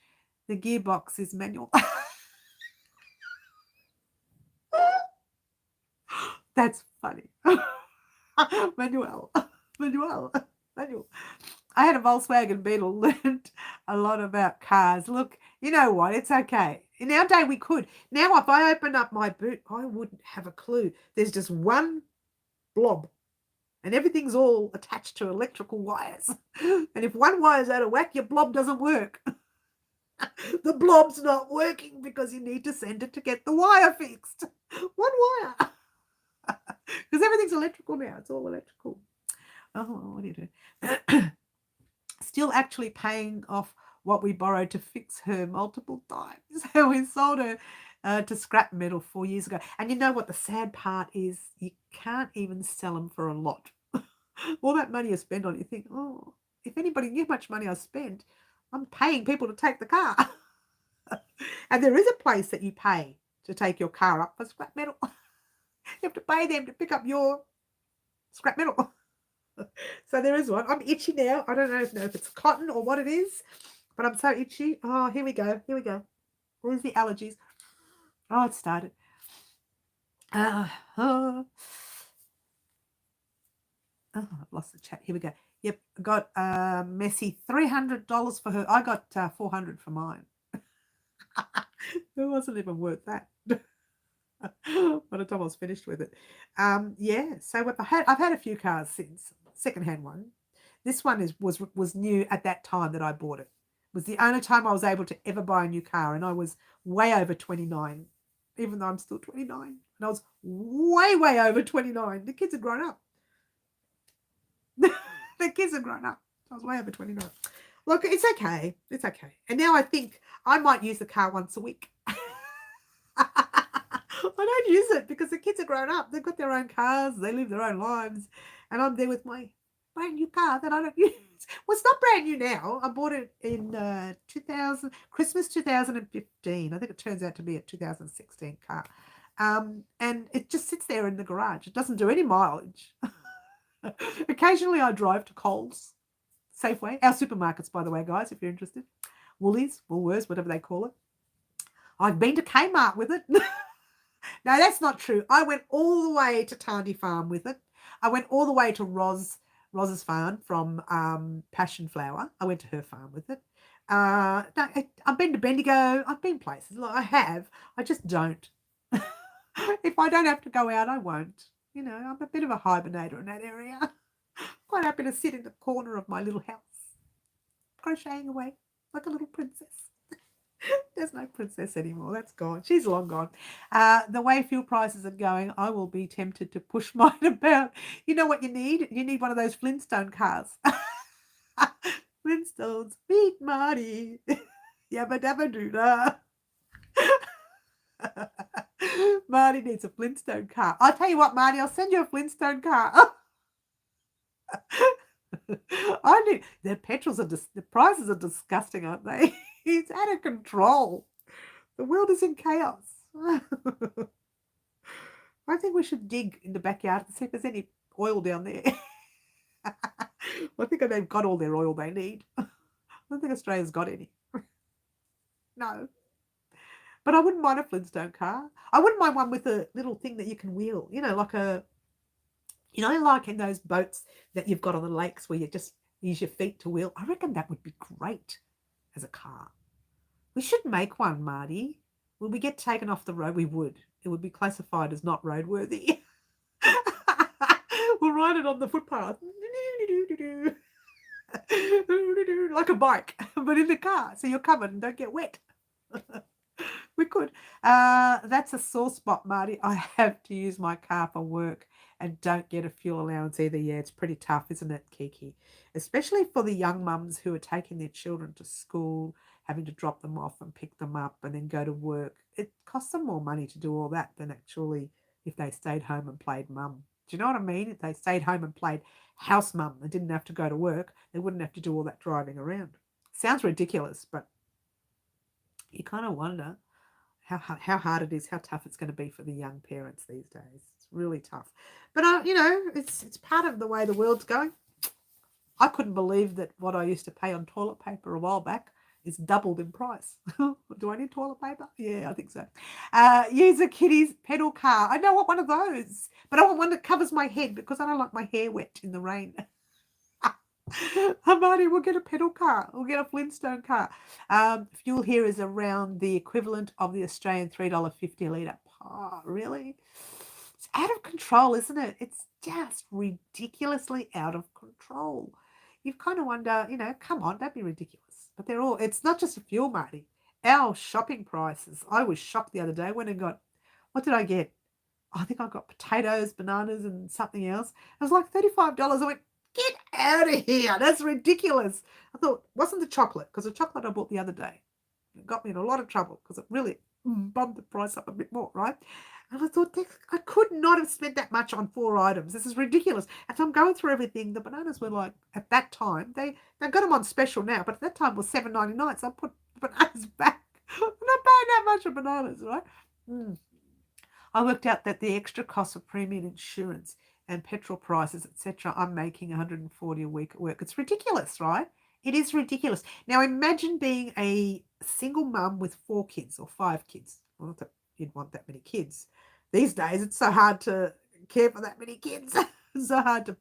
The gearbox is manual. That's funny. Manuel. Manuel. Manuel. I had a Volkswagen Beetle, learned a lot about cars. Look, you know what? It's okay. In our day, we could. Now, if I open up my boot, I wouldn't have a clue. There's just one blob, and everything's all attached to electrical wires. And if one wire's out of whack, your blob doesn't work. The blob's not working because you need to send it to get the wire fixed. One wire. Because everything's electrical now. It's all electrical. Oh, what do you do? Still actually paying off what we borrowed to fix her multiple times. So we sold her to scrap metal 4 years ago. And you know what the sad part is? You can't even sell them for a lot. All that money you spend on it, you think, oh, if anybody knew how much money I spent, I'm paying people to take the car. And there is a place that you pay to take your car up for scrap metal. You have to pay them to pick up your scrap metal. So there is one. I'm itchy now. I don't know if it's cotton or what it is, but I'm so itchy. Oh, here we go. Here we go. Where's the allergies? Oh, it started. Oh, I've lost the chat. Here we go. Yep, I got Messy $300 for her. I got $400 for mine. It wasn't even worth that. By the time I was finished with it. Yeah, so I've had a few cars since, secondhand one. This one was new at that time that I bought it. It was the only time I was able to ever buy a new car, and I was way over 29, even though I'm still 29. And I was way over 29. The kids had grown up. The kids had grown up. I was way over 29. Look, it's okay. It's okay. And now I think I might use the car once a week. I don't use it because the kids are grown up. They've got their own cars. They live their own lives. And I'm there with my brand new car that I don't use. Well, it's not brand new now. I bought it in Christmas 2015. I think it turns out to be a 2016 car. And it just sits there in the garage. It doesn't do any mileage. Occasionally I drive to Coles, Safeway, our supermarkets, by the way, guys, if you're interested. Woolies, Woolworths, whatever they call it. I've been to Kmart with it. No, that's not true. I went all the way to Tandy Farm with it. I went all the way to Roz's farm from Passion Flower. I went to her farm with it. No, I've been to Bendigo. I've been places. I have. I just don't. If I don't have to go out, I won't. You know, I'm a bit of a hibernator in that area. Quite happy to sit in the corner of my little house, crocheting away like a little princess. There's no princess anymore. That's gone. She's long gone. The way fuel prices are going, I will be tempted to push mine about. You know what you need? You need one of those Flintstone cars. Flintstones, meet Marty. Yabba dabba doo da. Marty needs a Flintstone car. I'll tell you what, Marty, I'll send you a Flintstone car. The petrols the prices are disgusting, aren't they? It's out of control. The world is in chaos. I think we should dig in the backyard and see if there's any oil down there. I think they've got all their oil they need. I don't think Australia's got any. No. But I wouldn't mind a Flintstone car. I wouldn't mind one with a little thing that you can wheel, like like in those boats that you've got on the lakes where you just use your feet to wheel. I reckon that would be great as a car. We should make one, Marty. Will we get taken off the road? We would. It would be classified as not roadworthy. We'll ride it on the footpath. Like a bike, but in the car, so you're covered and don't get wet. We could. That's a sore spot, Marty. I have to use my car for work and don't get a fuel allowance either. Yeah, it's pretty tough, isn't it, Kiki? Especially for the young mums who are taking their children to school, having to drop them off and pick them up and then go to work. It costs them more money to do all that than actually if they stayed home and played mum. Do you know what I mean? If they stayed home and played house mum and didn't have to go to work, they wouldn't have to do all that driving around. Sounds ridiculous, but you kind of wonder how hard it is, how tough it's going to be for the young parents these days. It's really tough. But, it's part of the way the world's going. I couldn't believe that what I used to pay on toilet paper a while back is doubled in price. Do I need toilet paper? Yeah, I think so. Use a kiddie's pedal car. I know, I want one of those, but I want one that covers my head because I don't like my hair wet in the rain. Marty, we'll get a pedal car. We'll get a Flintstone car. Fuel here is around the equivalent of the Australian $3.50 a litre. Oh, really? It's out of control, isn't it? It's just ridiculously out of control. You kind of wonder, come on, don't be ridiculous. But it's not just a fuel, Marty. Our shopping prices. I was shocked the other day when what did I get? I think I got potatoes, bananas, and something else. It was like $35. I went, get out of here. That's ridiculous. I thought, wasn't the chocolate? Because the chocolate I bought the other day, it got me in a lot of trouble because it really bumped the price up a bit more, right? And I thought, I could not have spent that much on 4 items. This is ridiculous. And so I'm going through everything. The bananas were like, at that time, they got them on special now, but at that time it was $7.99. So I put the bananas back. I'm not paying that much for bananas, right? I worked out that the extra cost of premium insurance and petrol prices, etc., I'm making $140 a week at work. It's ridiculous, right? It is ridiculous. Now imagine being a single mum with 4 kids or 5 kids. Well, not that you'd want that many kids. These days, it's so hard to care for that many kids. It's so hard to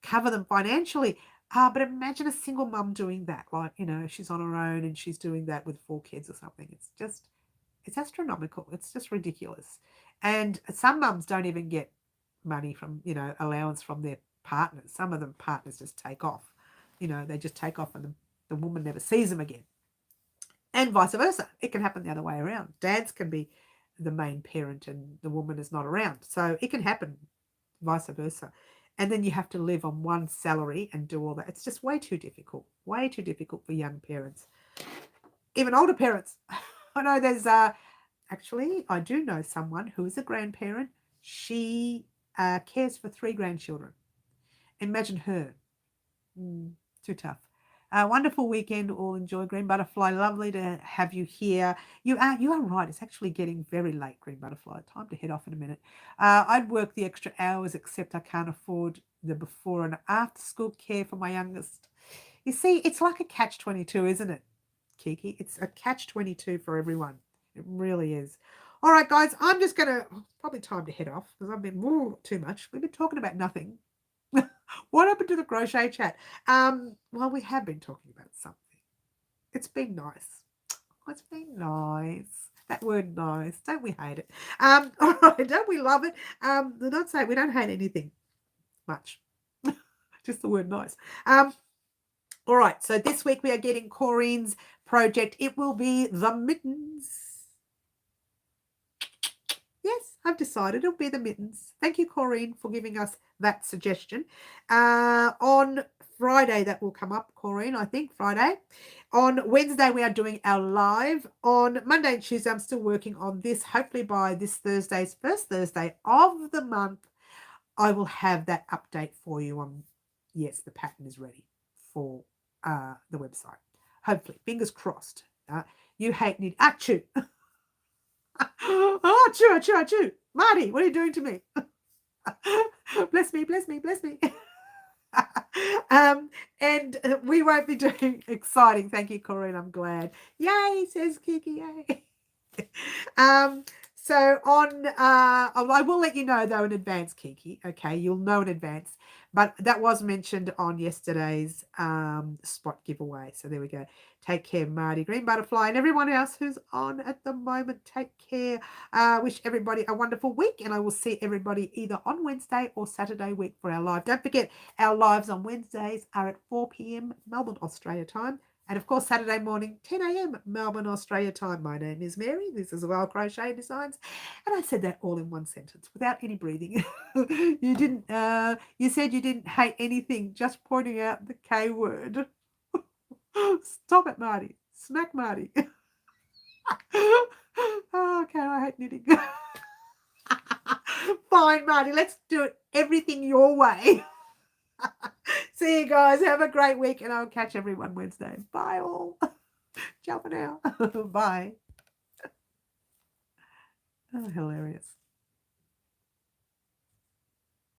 cover them financially. But imagine a single mum doing that. Like, she's on her own and she's doing that with 4 kids or something. It's astronomical. It's just ridiculous. And some mums don't even get money from, allowance from their partners. Some of them partners just take off. They just take off and the woman never sees them again. And vice versa. It can happen the other way around. Dads can be the main parent and the woman is not around. So it can happen vice versa. And then you have to live on one salary and do all that. It's just way too difficult for young parents. Even older parents. I know there's actually, I do know someone who is a grandparent. She cares for 3 grandchildren. Imagine her. Too tough. Wonderful weekend. All enjoy. Green Butterfly. Lovely to have you here. You are right. It's actually getting very late, Green Butterfly. Time to head off in a minute. I'd work the extra hours, except I can't afford the before and after school care for my youngest. You see, it's like a catch-22, isn't it, Kiki? It's a catch-22 for everyone. It really is. All right, guys, I'm just going to, probably time to head off because I've been too much. We've been talking about nothing. What happened to the crochet chat? Well, we have been talking about something. It's been nice. It's been nice. That word nice. Don't we hate it? All right, don't we love it? Don't say we don't hate anything much. Just the word nice. All right, so this week we are getting Corinne's project. It will be the mittens. Yes, I've decided it'll be the mittens. Thank you, Corinne, for giving us that suggestion. On Friday, that will come up, Corinne, I think, Friday. On Wednesday, we are doing our live. On Monday and Tuesday, I'm still working on this. Hopefully by this Thursday's first Thursday of the month, I will have that update for you on, yes, the pattern is ready for the website. Hopefully, fingers crossed. You hate knitting. Achoo! Oh, achoo. Marty, what are you doing to me? Bless me. And we won't be doing exciting. Thank you, Corinne. I'm glad. Yay, says Kiki. Yay. So on, I will let you know though in advance, Kiki. Okay, you'll know in advance. But that was mentioned on yesterday's spot giveaway. So there we go. Take care, Marty, Green Butterfly, and everyone else who's on at the moment. Take care. Wish everybody a wonderful week, and I will see everybody either on Wednesday or Saturday week for our live. Don't forget, our lives on Wednesdays are at 4 p.m. Melbourne, Australia time, And of course, Saturday morning, 10 a.m. Melbourne, Australia time. My name is Mary. This is Well Crochet Designs. And I said that all in one sentence without any breathing. You didn't, you said you didn't hate anything, just pointing out the K word. Stop it, Marty. Smack Marty. Oh, okay, I hate knitting. Fine, Marty, let's do it everything your way. See you guys. Have a great week, and I'll catch everyone Wednesday. Bye all. Ciao for now. Bye. Oh, hilarious.